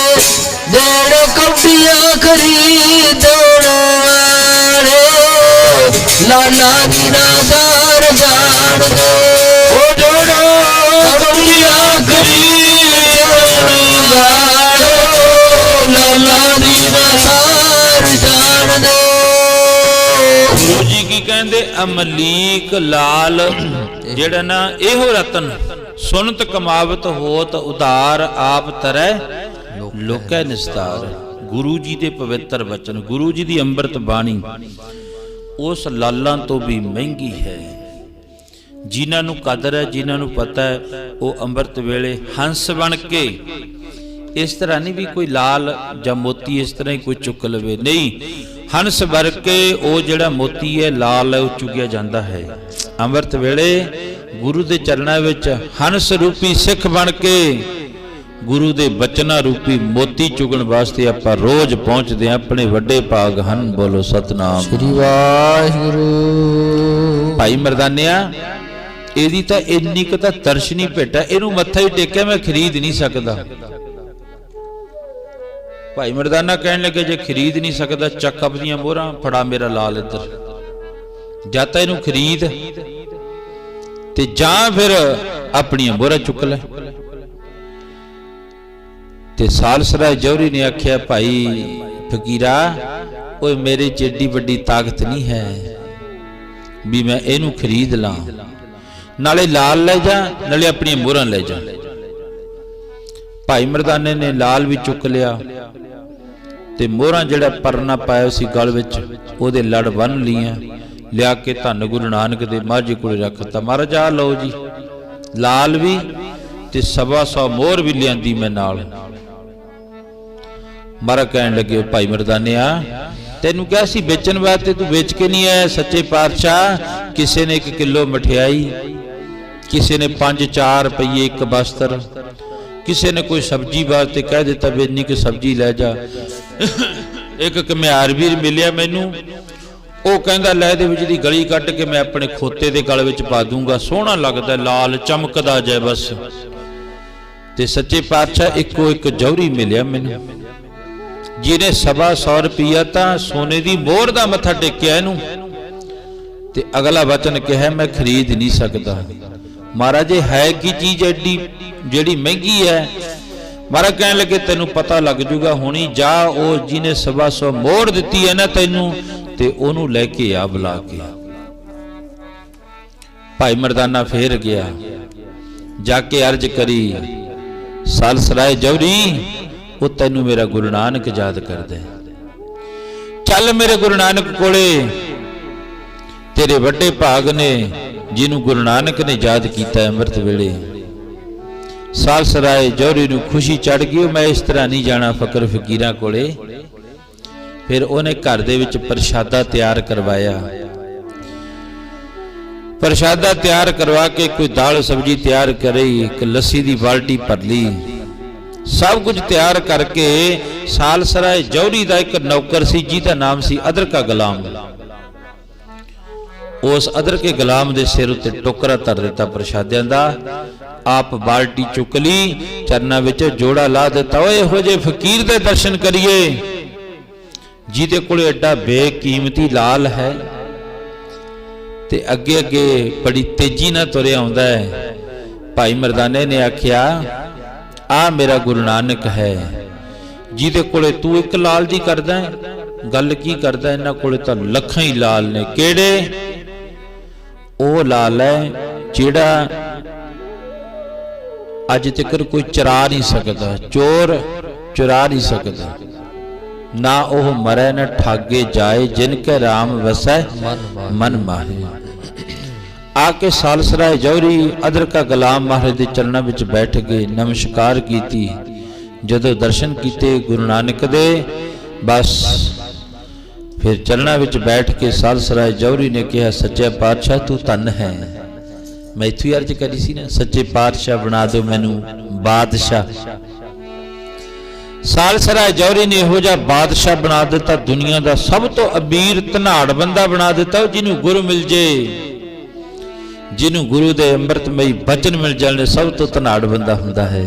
जेड़े कौडियां खरीदण वाले लाला दीना दार जान दे, ओ जोड़ो कौडियां खरीदण वाले लाला दीना दार जान दे। गुरु जी की कहंदे ਅਮਲੀਕ ਲਾਲ ਜਿਹੜਾ ਨਾ ਇਹੋ ਰਤਨ ਸੁਨਤ ਕਮਾਵਤ ਹੋਤ ਉਧਾਰ ਆਪ ਤਰੈ ਲੋਕੈ ਨਿਸਤਾਰ। ਗੁਰੂ ਜੀ ਦੇ ਪਵਿੱਤਰ ਬਚਨ, ਗੁਰੂ ਜੀ ਦੀ ਅੰਮ੍ਰਿਤ ਬਾਣੀ ਉਸ ਲਾਲਾਂ ਤੋਂ ਵੀ ਮਹਿੰਗੀ ਹੈ। ਜਿਨ੍ਹਾਂ ਨੂੰ ਕਦਰ ਹੈ, ਜਿਨ੍ਹਾਂ ਨੂੰ ਪਤਾ ਹੈ, ਉਹ ਅੰਮ੍ਰਿਤ ਵੇਲੇ ਹੰਸ ਬਣ ਕੇ, ਇਸ ਤਰ੍ਹਾਂ ਨਹੀਂ ਵੀ ਕੋਈ ਲਾਲ ਜਾਂ ਮੋਤੀ ਇਸ ਤਰ੍ਹਾਂ ਹੀ ਕੋਈ ਚੁੱਕ ਲਵੇ, ਨਹੀਂ, ਹੰਸ ਵਰ ਕੇ ਉਹ ਜਿਹੜਾ ਮੋਤੀ ਹੈ ਲਾਲ ਹੈ ਉਹ ਚੁਗਿਆ ਜਾਂਦਾ ਹੈ। ਅੰਮ੍ਰਿਤ ਵੇਲੇ ਗੁਰੂ ਦੇ ਚਰਨਾਂ ਵਿੱਚ ਹੰਸ ਰੂਪੀ ਸਿੱਖ ਬਣ ਕੇ ਗੁਰੂ ਦੇ ਬਚਨਾਂ ਰੂਪੀ ਮੋਤੀ ਚੁਗਣ ਵਾਸਤੇ ਆਪਾਂ ਰੋਜ਼ ਪਹੁੰਚਦੇ ਹਾਂ। ਆਪਣੇ ਵੱਡੇ ਭਾਗ ਹਨ। ਬੋਲੋ ਸਤਨਾਮ
ਸ੍ਰੀ ਵਾਹਿਗੁਰੂ।
ਭਾਈ ਮਰਦਾਨਿਆ, ਇਹਦੀ ਤਾਂ ਇੰਨੀ ਕੁ ਤਾਂ ਦਰਸ਼ਨੀ ਭੇਟਾ, ਇਹਨੂੰ ਮੱਥਾ ਹੀ ਟੇਕਿਆ ਮੈਂ ਖਰੀਦ ਨਹੀਂ ਸਕਦਾ। ਭਾਈ ਮਰਦਾਨਾ ਕਹਿਣ ਲੱਗੇ ਜੇ ਖਰੀਦ ਨਹੀਂ ਸਕਦਾ ਚੱਕ ਆਪਣੀਆਂ ਮੋਹਰਾਂ, ਫੜਾ ਮੇਰਾ ਲਾਲ ਇੱਧਰ, ਜਾਂ ਤਾਂ ਇਹਨੂੰ ਖਰੀਦ ਤੇ ਜਾਂ ਫਿਰ ਆਪਣੀਆਂ ਮੋਹਰਾਂ ਚੁੱਕ ਲੈ। ਤੇ ਸਾਲਸਰਾਏ ਜੌਹਰੀ ਨੇ ਆਖਿਆ, ਭਾਈ ਫਕੀਰਾ, ਓਏ ਮੇਰੇ ਚ ਏਡੀ ਵੱਡੀ ਤਾਕਤ ਨਹੀਂ ਹੈ ਵੀ ਮੈਂ ਇਹਨੂੰ ਖਰੀਦ ਲਾਂ, ਨਾਲੇ ਲਾਲ ਲੈ ਜਾ ਨਾਲੇ ਆਪਣੀਆਂ ਮੋਹਰਾਂ ਲੈ ਜਾ। ਭਾਈ ਮਰਦਾਨੇ ਨੇ ਲਾਲ ਵੀ ਚੁੱਕ ਲਿਆ ਤੇ ਮੋਹਰਾਂ ਜਿਹੜਾ ਪਰਨਾ ਪਾਇਆ ਸੀ ਗਲ ਵਿੱਚ, ਉਹਦੇ ਲੜ ਬੰਨ ਲੀਆਂ, ਲਿਆ ਕੇ ਧੰਨ ਗੁਰੂ ਨਾਨਕ ਦੇ ਮਾਝੇ ਕੋਲੇ ਰੱਖਤਾ। ਮਹਾਰਾਜ ਆ ਲਓ ਜੀ, ਲਾਲ ਵੀ ਤੇ 125 ਮੋਹਰ ਵੀ ਲਿਆਂਦੀ ਮੈਂ ਨਾਲ। ਮਹਾਰਾਜ ਕਹਿਣ ਲੱਗੇ, ਭਾਈ ਮਰਦਾਨਿਆ, ਤੈਨੂੰ ਕਿਹਾ ਸੀ ਵੇਚਣ ਵਾਸਤੇ, ਤੂੰ ਵੇਚ ਕੇ ਨਹੀਂ ਆਇਆ। ਸੱਚੇ ਪਾਤਸ਼ਾਹ, ਕਿਸੇ ਨੇ 1 ਕਿਲੋ ਮਠਿਆਈ, ਕਿਸੇ ਨੇ 5-4 ਰੁਪਏ ਇੱਕ ਬਸਤਰ, ਕਿਸੇ ਨੇ ਕੋਈ ਸਬਜ਼ੀ ਵਾਸਤੇ ਕਹਿ ਦਿੱਤਾ ਵੀ ਇੰਨੀ ਕਿ ਸਬਜ਼ੀ ਲੈ ਜਾ। ਇੱਕ ਘੁਮਿਆਰ ਵੀਰ ਮਿਲਿਆ ਮੈਨੂੰ, ਉਹ ਕਹਿੰਦਾ ਲੈ ਦੇ ਵਿੱਚ ਦੀ ਗਲੀ ਕੱਢ ਕੇ ਮੈਂ ਆਪਣੇ ਖੋਤੇ ਦੇ ਗਲ ਵਿੱਚ ਪਾ ਦੂੰਗਾ, ਸੋਹਣਾ ਲੱਗਦਾ, ਲਾਲ ਚਮਕਦਾ ਜਾਏ ਬਸ। ਤੇ ਸੱਚੇ ਪਾਤਸ਼ਾਹ ਇੱਕੋ ਇੱਕ ਜੌਹਰੀ ਮਿਲਿਆ ਮੈਨੂੰ, ਜਿਹਨੇ 125 ਰੁਪਇਆ ਤਾਂ ਸੋਨੇ ਦੀ ਮੋਹਰ ਦਾ ਮੱਥਾ ਟੇਕਿਆ ਇਹਨੂੰ, ਤੇ ਅਗਲਾ ਵਚਨ ਕਿਹਾ ਮੈਂ ਖਰੀਦ ਨਹੀਂ ਸਕਦਾ। ਮਹਾਰਾਜ ਇਹ ਹੈ ਕੀ ਚੀਜ਼ ਐਡੀ ਜਿਹੜੀ ਮਹਿੰਗੀ ਹੈ? ਮਹਾਰਾਜ ਕਹਿਣ ਲੱਗੇ, ਤੈਨੂੰ ਪਤਾ ਲੱਗ ਜੂਗਾ ਹੁਣੀ, ਜਾ ਉਹ ਜਿਹਨੇ 125 ਮੋਹਰ ਦਿੱਤੀ ਹੈ ਨਾ ਤੈਨੂੰ, ਤੇ ਉਹਨੂੰ ਲੈ ਕੇ ਆ ਬੁਲਾ ਕੇ। ਭਾਈ ਮਰਦਾਨਾ ਫੇਰ ਗਿਆ, ਜਾ ਕੇ ਅਰਜ ਕਰੀ, ਸਾਲਸਰਾਏ ਜੌਹਰੀ, ਉਹ ਤੈਨੂੰ ਮੇਰਾ ਗੁਰੂ ਨਾਨਕ ਯਾਦ ਕਰਦਾ, ਚੱਲ ਮੇਰੇ ਗੁਰੂ ਨਾਨਕ ਕੋਲੇ। ਤੇਰੇ ਵੱਡੇ ਭਾਗ ਨੇ ਜਿਹਨੂੰ ਗੁਰੂ ਨਾਨਕ ਨੇ ਯਾਦ ਕੀਤਾ ਅੰਮ੍ਰਿਤ ਵੇਲੇ। ਸਾਲਸਰਾਏ ਜੌਹਰੀ ਨੂੰ ਖੁਸ਼ੀ ਚੜ ਗਈ, ਮੈਂ ਇਸ ਤਰ੍ਹਾਂ ਨਹੀਂ ਜਾਣਾ ਫਕਰ ਫਕੀਰਾਂ ਕੋਲੇ। ਫਿਰ ਉਹਨੇ ਘਰ ਦੇ ਵਿੱਚ ਪ੍ਰਸ਼ਾਦਾ ਤਿਆਰ ਕਰਵਾਇਆ। ਪ੍ਰਸ਼ਾਦਾ ਤਿਆਰ ਕਰਵਾ ਕੇ ਕੋਈ ਦਾਲ ਸਬਜ਼ੀ ਤਿਆਰ ਕਰੀ, ਇੱਕ ਲੱਸੀ ਦੀ ਬਾਲਟੀ ਭਰ ਲਈ, ਸਭ ਕੁਝ ਤਿਆਰ ਕਰਕੇ ਸਾਲਸਰਾਏ ਜੌਹਰੀ ਦਾ ਇੱਕ ਨੌਕਰ ਸੀ ਜਿਹਦਾ ਨਾਮ ਸੀ ਅਦਰਕਾ ਗੁਲਾਮ। ਉਸ ਅਦਰਕੇ ਗੁਲਾਮ ਦੇ ਸਿਰ ਉੱਤੇ ਟੋਕਰਾ ਧਰ ਦਿੱਤਾ ਪ੍ਰਸ਼ਾਦਿਆਂ ਦਾ, ਆਪ ਬਾਲਟੀ ਚੁੱਕ ਲਈ, ਚਰਨਾਂ ਵਿੱਚ ਜੋੜਾ ਲਾ ਦਿੱਤਾ। ਓਏ ਇਹੋ ਜਿਹੇ ਫਕੀਰ ਦੇ ਦਰਸ਼ਨ ਕਰੀਏ ਜਿਹਦੇ ਕੋਲ ਐਡਾ ਬੇਕੀਮਤੀ ਲਾਲ ਹੈ, ਤੇ ਅੱਗੇ ਅੱਗੇ ਬੜੀ ਤੇਜ਼ੀ ਨਾਲ ਤੁਰਿਆ ਆਉਂਦਾ ਹੈ। ਭਾਈ ਮਰਦਾਨੇ ਨੇ ਆਖਿਆ, ਆ ਮੇਰਾ ਗੁਰੂ ਨਾਨਕ ਹੈ ਜਿਹਦੇ ਕੋਲੇ ਤੂੰ ਇੱਕ ਲਾਲ ਦੀ ਕਰਦਾ ਹੈ, ਗੱਲ ਕੀ ਕਰਦਾ? ਇਹਨਾਂ ਕੋਲੇ ਤਾਂ ਲੱਖਾਂ ਹੀ ਲਾਲ ਨੇ। ਕਿਹੜੇ? ਉਹ ਲਾਲ ਹੈ ਜਿਹੜਾ ਅੱਜ ਤੱਕ ਕੋਈ ਚੁਰਾ ਨਹੀਂ ਸਕਦਾ, ਚੋਰ ਚੁਰਾ ਨਹੀਂ ਸਕਦਾ, ਨਾ ਉਹ ਮਰੇ ਨਾ ਠਾਗੇ ਜਾਏ, ਜਿਨ ਕੇ ਰਾਮ ਵਸੈ ਮਨ ਮਾਹੀ। ਆ ਕੇ ਸਾਲਸਰਾਏ ਜੌਹਰੀ ਅਦਰਕਾ ਗੁਲਾਮ ਮਹਾਰਾਜ ਦੇ ਚਰਨਾਂ ਵਿੱਚ ਬੈਠ ਗਏ, ਨਮਸਕਾਰ ਕੀਤੀ। ਜਦੋਂ ਦਰਸ਼ਨ ਕੀਤੇ ਗੁਰੂ ਨਾਨਕ ਦੇ, ਬਸ ਫਿਰ ਚਰਨਾਂ ਵਿੱਚ ਬੈਠ ਕੇ ਸਾਲਸਰਾਏ ਜੌਹਰੀ ਨੇ ਕਿਹਾ, ਸੱਚੇ ਪਾਤਸ਼ਾਹ ਤੂੰ ਧੰਨ ਹੈ। ਮੈਂ ਇੱਥੋਂ ਹੀ ਅਰਜ਼ ਕਰੀ ਸੀ ਨਾ, ਸੱਚੇ ਪਾਤਸ਼ਾਹ ਬਣਾ ਦਿਓ ਮੈਨੂੰ ਬਾਦਸ਼ਾਹ। ਸਾਲਸਰਾਏ ਜੌਹਰੀ ਨੇ ਇਹੋ ਜਿਹਾ ਬਾਦਸ਼ਾਹ ਬਣਾ ਦਿੱਤਾ, ਦੁਨੀਆ ਦਾ ਸਭ ਤੋਂ ਅਮੀਰ ਧਨਾੜ ਬੰਦਾ ਬਣਾ ਦਿੱਤਾ। ਜਿਹਨੂੰ ਗੁਰੂ ਮਿਲ ਜੇ, ਜਿਹਨੂੰ ਗੁਰੂ ਦੇ ਅੰਮ੍ਰਿਤਮਈ ਬਚਨ ਮਿਲ ਜਾਣ, ਸਭ ਤੋਂ ਧਨਾੜ ਬੰਦਾ ਹੁੰਦਾ ਹੈ।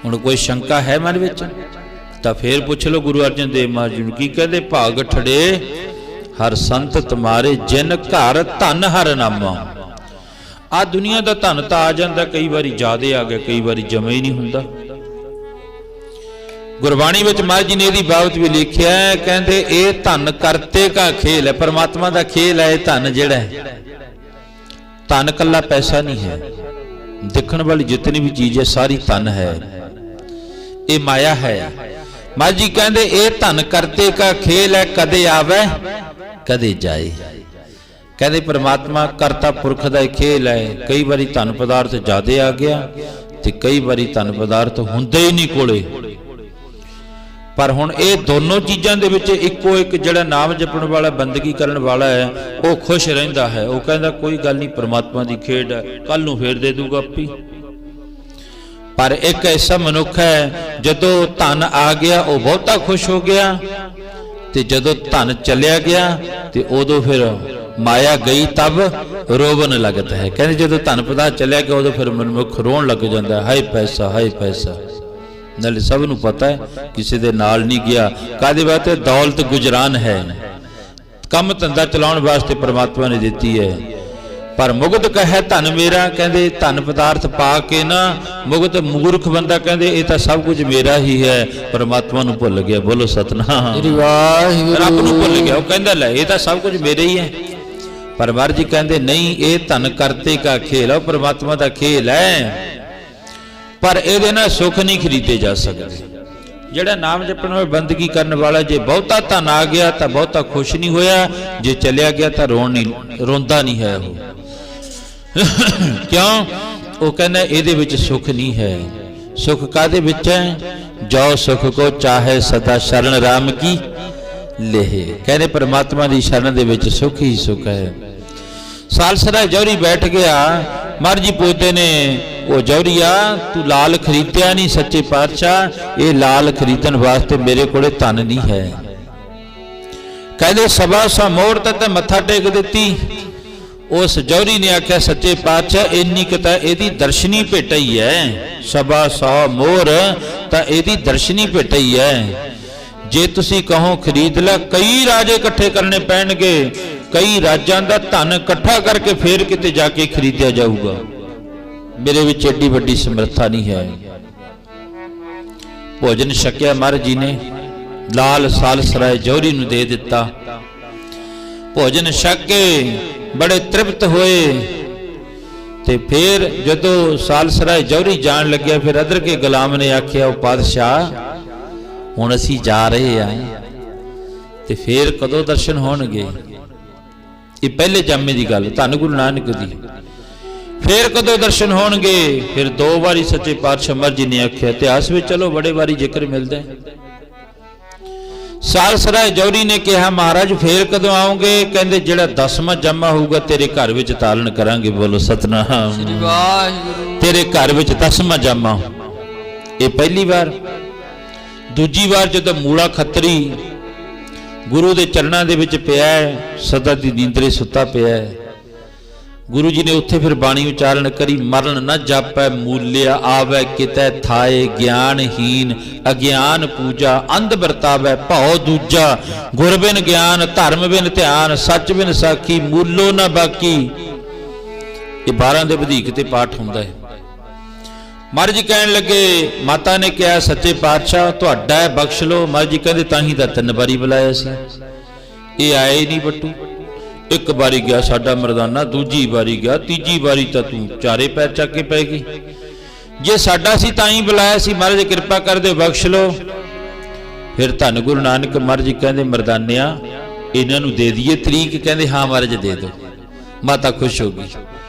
ਹੁਣ ਕੋਈ ਸ਼ੰਕਾ ਹੈ ਮਨ ਵਿੱਚ? ਤਾਂ ਫੇਰ ਪੁੱਛ ਲਓ ਗੁਰੂ ਅਰਜਨ ਦੇਵ ਮਹਾਰਾਜ ਜੀ ਨੂੰ ਕੀ ਕਹਿੰਦੇ, ਭਾਗ ਠੜੇ ਹਰ ਸੰਤ ਤੁਮਾਰੇ, ਜਿਨ ਘਰ ਧਨ ਹਰ ਨਾਮਾ। ਆ ਦੁਨੀਆ ਦਾ ਧਨ ਤਾਂ ਆ ਜਾਂਦਾ, ਕਈ ਵਾਰੀ ਜ਼ਿਆਦੇ ਆ ਗਿਆ, ਕਈ ਵਾਰੀ ਜਮਾ ਹੀ ਨਹੀਂ ਹੁੰਦਾ। ਗੁਰਬਾਣੀ ਵਿੱਚ ਮਹਾਰਾਜ ਜੀ ਨੇ ਇਹਦੀ ਬਾਬਤ ਵੀ ਲਿਖਿਆ ਹੈ, ਕਹਿੰਦੇ ਇਹ ਧਨ ਕਰਤੇ ਕਾ ਖੇਲ ਹੈ। ਪਰਮਾਤਮਾ ਦਾ ਖੇਲ ਹੈ ਇਹ ਧਨ ਜਿਹੜਾ ਹੈ। ਧਨ ਕੱਲਾ ਪੈਸਾ ਨਹੀਂ ਹੈ, ਦੇਖਣ ਵਾਲੀ ਜਿਤਨੀ ਵੀ ਚੀਜ਼ ਹੈ ਸਾਰੀ ਧਨ ਹੈ, ਇਹ ਮਾਇਆ ਹੈ। ਮਹਾਰਾਜ ਜੀ ਕਹਿੰਦੇ ਇਹ ਧਨ ਕਰਤੇ ਕਾ ਖੇਲ ਹੈ, ਕਦੇ ਆਵੇ ਕਦੇ ਜਾਏ। ਕਹਿੰਦੇ ਪਰਮਾਤਮਾ ਕਰਤਾ ਪੁਰਖ ਦਾ ਇਹ ਖੇਲ ਹੈ। ਕਈ ਵਾਰੀ ਧਨ ਪਦਾਰਥ ਜ਼ਿਆਦੇ ਆ ਗਿਆ ਤੇ ਕਈ ਵਾਰੀ ਧਨ ਪਦਾਰਥ ਹੁੰਦੇ ਹੀ ਨਹੀਂ ਕੋਲੇ। ਪਰ ਹੁਣ ਇਹ ਦੋਨੋਂ ਚੀਜ਼ਾਂ ਦੇ ਵਿੱਚ ਇੱਕੋ ਇੱਕ ਜਿਹੜਾ ਨਾਮ ਜਪਣ ਵਾਲਾ, ਬੰਦਗੀ ਕਰਨ ਵਾਲਾ ਹੈ, ਉਹ ਖੁਸ਼ ਰਹਿੰਦਾ ਹੈ। ਉਹ ਕਹਿੰਦਾ ਕੋਈ ਗੱਲ ਨਹੀਂ, ਪਰਮਾਤਮਾ ਦੀ ਖੇਡ ਹੈ, ਕੱਲ ਨੂੰ ਫੇਰ ਦੇ ਦੂਗਾ ਆਪੀ। ਪਰ ਇੱਕ ਐਸਾ ਮਨੁੱਖ ਹੈ ਜਦੋਂ ਧਨ ਆ ਗਿਆ ਉਹ ਬਹੁਤਾ ਖੁਸ਼ ਹੋ ਗਿਆ, ਤੇ ਜਦੋਂ ਧਨ ਚਲਿਆ ਗਿਆ ਤੇ ਉਦੋਂ ਫਿਰ ਮਾਇਆ ਗਈ ਤਬ ਰੋਵਨ ਲੱਗਦਾ ਹੈ। ਕਹਿੰਦੇ ਜਦੋਂ ਧਨ ਪਦਾਰਥ ਚਲਿਆ ਗਿਆ ਉਦੋਂ ਫਿਰ ਮਨੁੱਖ ਰੋਣ ਲੱਗ ਜਾਂਦਾ, ਹਾਏ ਪੈਸਾ ਹਾਏ ਪੈਸਾ। ਨਾਲੇ ਸਭ ਨੂੰ ਪਤਾ ਹੈ ਕਿਸੇ ਦੇ ਨਾਲ ਨਹੀਂ ਗਿਆ। ਕਾਹਦੇ ਵਾਸਤੇ? ਦੌਲਤ ਗੁਜਰਾਨ ਹੈ, ਕੰਮ ਧੰਦਾ ਚਲਾਉਣ ਵਾਸਤੇ ਪਰਮਾਤਮਾ ਨੇ ਦਿੱਤੀ ਹੈ। ਪਰ ਮੁਗਤ ਕਹੇ ਧਨ ਮੇਰਾ, ਕਹਿੰਦੇ ਧਨ ਪਦਾਰਥ ਪਾ ਕੇ ਨਾ ਮੁਗਤ ਮੂਰਖ ਬੰਦਾ ਕਹਿੰਦੇ ਇਹ ਤਾਂ ਸਭ ਕੁਝ ਮੇਰਾ ਹੀ ਹੈ, ਪਰਮਾਤਮਾ ਨੂੰ ਭੁੱਲ ਗਿਆ। ਬੋਲੋ ਸਤਨਾਮ, ਰੱਬ ਨੂੰ ਭੁੱਲ ਗਿਆ। ਉਹ ਕਹਿੰਦਾ ਲੈ ਇਹ ਤਾਂ ਸਭ ਕੁਝ ਮੇਰੇ ਹੀ ਹੈ। ਪਰ ਮਹਾਰਾਜ ਜੀ ਕਹਿੰਦੇ ਨਹੀਂ, ਇਹ ਧਨ ਕਰਤੇ ਕਾ ਖੇਲ ਹੈ, ਪਰਮਾਤਮਾ ਦਾ ਖੇਲ ਹੈ। ਪਰ ਇਹਦੇ ਨਾਲ ਸੁੱਖ ਨਹੀਂ ਖਰੀਦੇ ਜਾ ਸਕਦੇ। ਜਿਹੜਾ ਨਾਮ ਜਪਣ ਵਾਲਾ, ਬੰਦਗੀ ਕਰਨ ਵਾਲਾ, ਜੇ ਬਹੁਤਾ ਧਨ ਆ ਗਿਆ ਤਾਂ ਬਹੁਤਾ ਖੁਸ਼ ਨਹੀਂ ਹੋਇਆ, ਜੇ ਚਲਿਆ ਗਿਆ ਤਾਂ ਰੋਂਦਾ ਨਹੀਂ ਹੈ ਉਹ। ਕਿਉਂ? ਉਹ ਕਹਿੰਦਾ ਇਹਦੇ ਵਿੱਚ ਸੁੱਖ ਨਹੀਂ ਹੈ। ਸੁੱਖ ਕਾਹਦੇ ਵਿੱਚ ਹੈ? ਜੋ ਸੁਖ ਕੋ ਚਾਹੇ ਸਦਾ ਸ਼ਰਨ ਰਾਮ ਕੀ ਲੇਹ। ਕਹਿੰਦੇ ਪਰਮਾਤਮਾ ਦੀ ਸ਼ਰਨ ਦੇ ਵਿੱਚ ਸੁੱਖ ਹੀ ਸੁੱਖ ਹੈ। ਸਾਲਸਰਾ ਜੌਹਰੀ ਬੈਠ ਗਿਆ, ਮਹਾਰਾਜ ਜੀ ਪੁੱਛਦੇ ਨੇ, ਉਹ ਜੌਹਰੀਆ ਤੂੰ ਲਾਲ ਖਰੀਦਿਆ ਨਹੀਂ ਸੱਚੇ ਪਾਤਸ਼ਾਹ, ਇਹ ਲਾਲ ਖਰੀਦਣ ਵਾਸਤੇ ਮੇਰੇ ਕੋਲੇ ਧਨ ਨਹੀਂ ਹੈ। ਕਹਿੰਦੇ ਸਵਾ ਸੌ ਮੋਹਰ ਤੇ ਮੱਥਾ ਟੇਕ ਦਿੱਤੀ। ਉਸ ਜੌਹਰੀ ਨੇ ਆਖਿਆ ਸੱਚੇ ਪਾਤਸ਼ਾਹ ਇੰਨੀ ਕੁ ਤਾਂ ਇਹਦੀ ਦਰਸ਼ਨੀ ਭੇਟ ਹੀ ਹੈ, ਸਵਾ ਸੌ ਮੋਹਰ ਤਾਂ ਇਹਦੀ ਦਰਸ਼ਨੀ ਭੇਟ ਹੀ ਹੈ। ਜੇ ਤੁਸੀਂ ਕਹੋ ਖਰੀਦ ਲੈ, ਕਈ ਰਾਜੇ ਇਕੱਠੇ ਕਰਨੇ ਪੈਣਗੇ, ਕਈ ਰਾਜਾਂ ਦਾ ਧਨ ਇਕੱਠਾ ਕਰਕੇ ਫੇਰ ਕਿਤੇ ਜਾ ਕੇ ਖਰੀਦਿਆ ਜਾਊਗਾ। ਮੇਰੇ ਵਿੱਚ ਏਡੀ ਵੱਡੀ ਸਮਰੱਥਾ ਨਹੀਂ ਹੈ। ਭੋਜਨ ਛਕਿਆ ਮਹਾਰਾਜ ਜੀ ਨੇ, ਲਾਲ ਸਾਲਸਰਾਏ ਜੌਹਰੀ ਨੂੰ ਦੇ ਦਿੱਤਾ। ਭੋਜਨ ਛਕ ਕੇ ਬੜੇ ਤ੍ਰਿਪਤ ਹੋਏ ਤੇ ਫਿਰ ਜਦੋਂ ਸਾਲਸਰਾਏ ਜੌਹਰੀ ਜਾਣ ਲੱਗਿਆ, ਫਿਰ ਅਦਰ ਕੇ ਗੁਲਾਮ ਨੇ ਆਖਿਆ, ਉਹ ਪਾਤਸ਼ਾਹ ਹੁਣ ਅਸੀਂ ਜਾ ਰਹੇ ਆ ਤੇ ਫੇਰ ਕਦੋਂ ਦਰਸ਼ਨ ਹੋਣਗੇ? ਇਹ ਪਹਿਲੇ ਜਾਮੇ ਦੀ ਗੱਲ, ਧੰਨ ਗੁਰੂ ਨਾਨਕ ਦੀ। ਫੇਰ ਕਦੋਂ ਦਰਸ਼ਨ ਹੋਣਗੇ? ਫਿਰ 2 ਵਾਰੀ ਸੱਚੇ ਪਾਤਸ਼ਾਹ ਮਹਾਰਾਜ ਜੀ ਨੇ ਆਖਿਆ। ਇਤਿਹਾਸ ਵਿੱਚ ਚਲੋ ਬੜੇ ਵਾਰੀ ਜ਼ਿਕਰ ਮਿਲਦਾ ਹੈ। ਸਾਲਸਰਾਏ ਜੌਹਰੀ ਨੇ ਕਿਹਾ ਮਹਾਰਾਜ ਫੇਰ ਕਦੋਂ ਆਓਗੇ? ਕਹਿੰਦੇ ਜਿਹੜਾ 10ਵਾਂ ਜਾਮਾ ਹੋਊਗਾ ਤੇਰੇ ਘਰ ਵਿੱਚ ਤਾਲਣ ਕਰਾਂਗੇ। ਬੋਲੋ ਸਤਨਾਮ, ਸ੍ਰੀ ਵਾਹਿਗੁਰੂ। ਤੇਰੇ ਘਰ ਵਿੱਚ 10ਵਾਂ ਜਾਮਾ। ਇਹ ਪਹਿਲੀ ਵਾਰ। ਦੂਜੀ ਵਾਰ ਜਦੋਂ ਮੂਲਾ ਖੱਤਰੀ ਗੁਰੂ ਦੇ ਚਰਨਾਂ ਦੇ ਵਿੱਚ ਪਿਆ ਹੈ, ਸਦਾ ਦੀ ਨੀਂਦਰੇ ਸੁੱਤਾ ਪਿਆ ਹੈ, ਗੁਰੂ ਜੀ ਨੇ ਉੱਥੇ ਫਿਰ ਬਾਣੀ ਉਚਾਰਨ ਕਰੀ, ਮਰਨ ਨਾ ਜਾਪੈ ਮੂਲਿਆ ਆਵੈ ਕਿਤੈ ਥਾਏ, ਗਿਆਨਹੀਨ ਅਗਿਆਨ ਪੂਜਾ ਅੰਧ ਵਰਤਾਵੈ ਭਉ ਦੂਜਾ, ਗੁਰ ਬਿਨ ਗਿਆਨ ਧਰਮ ਬਿਨ ਧਿਆਨ ਸੱਚ ਬਿਨ ਸਾਖੀ ਮੂਲੋ ਨਾ ਬਾਕੀ। ਇਹ 12 ਦੇ ਵਧੇਕ ਤੇ ਪਾਠ ਹੁੰਦਾ ਹੈ। ਮਹਾਰਾਜ ਜੀ ਕਹਿਣ ਲੱਗੇ, ਮਾਤਾ ਨੇ ਕਿਹਾ ਸੱਚੇ ਪਾਤਸ਼ਾਹ ਤੁਹਾਡਾ ਹੈ ਬਖਸ਼ ਲੋ। ਮਹਾਰਾਜ ਜੀ ਕਹਿੰਦੇ ਤਾਂ ਹੀ ਤਾਂ 3 ਵਾਰੀ ਬੁਲਾਇਆ ਸੀ, ਇਹ ਆਏ ਹੀ ਨਹੀਂ ਬੱਟੂ। ਇੱਕ ਵਾਰੀ ਗਿਆ ਸਾਡਾ ਮਰਦਾਨਾ, ਦੂਜੀ ਵਾਰੀ ਗਿਆ, ਤੀਜੀ ਵਾਰੀ ਤਾਂ ਤੂੰ ਚਾਰੇ ਪੈਰ ਚੱਕ ਕੇ ਪੈ ਗਈ। ਜੇ ਸਾਡਾ ਸੀ ਤਾਂ ਹੀ ਬੁਲਾਇਆ ਸੀ, ਮਹਾਰਾਜ ਕਿਰਪਾ ਕਰਦੇ ਬਖਸ਼ ਲੋ। ਫਿਰ ਧੰਨ ਗੁਰੂ ਨਾਨਕ ਮਹਾਰਾਜ ਜੀ ਕਹਿੰਦੇ ਮਰਦਾਨਿਆ ਇਹਨਾਂ ਨੂੰ ਦੇ ਦਈਏ ਤਰੀਕ? ਕਹਿੰਦੇ ਹਾਂ ਮਹਾਰਾਜ ਦੇ ਦਿਓ। ਮਾਤਾ ਖੁਸ਼ ਹੋ ਗਈ,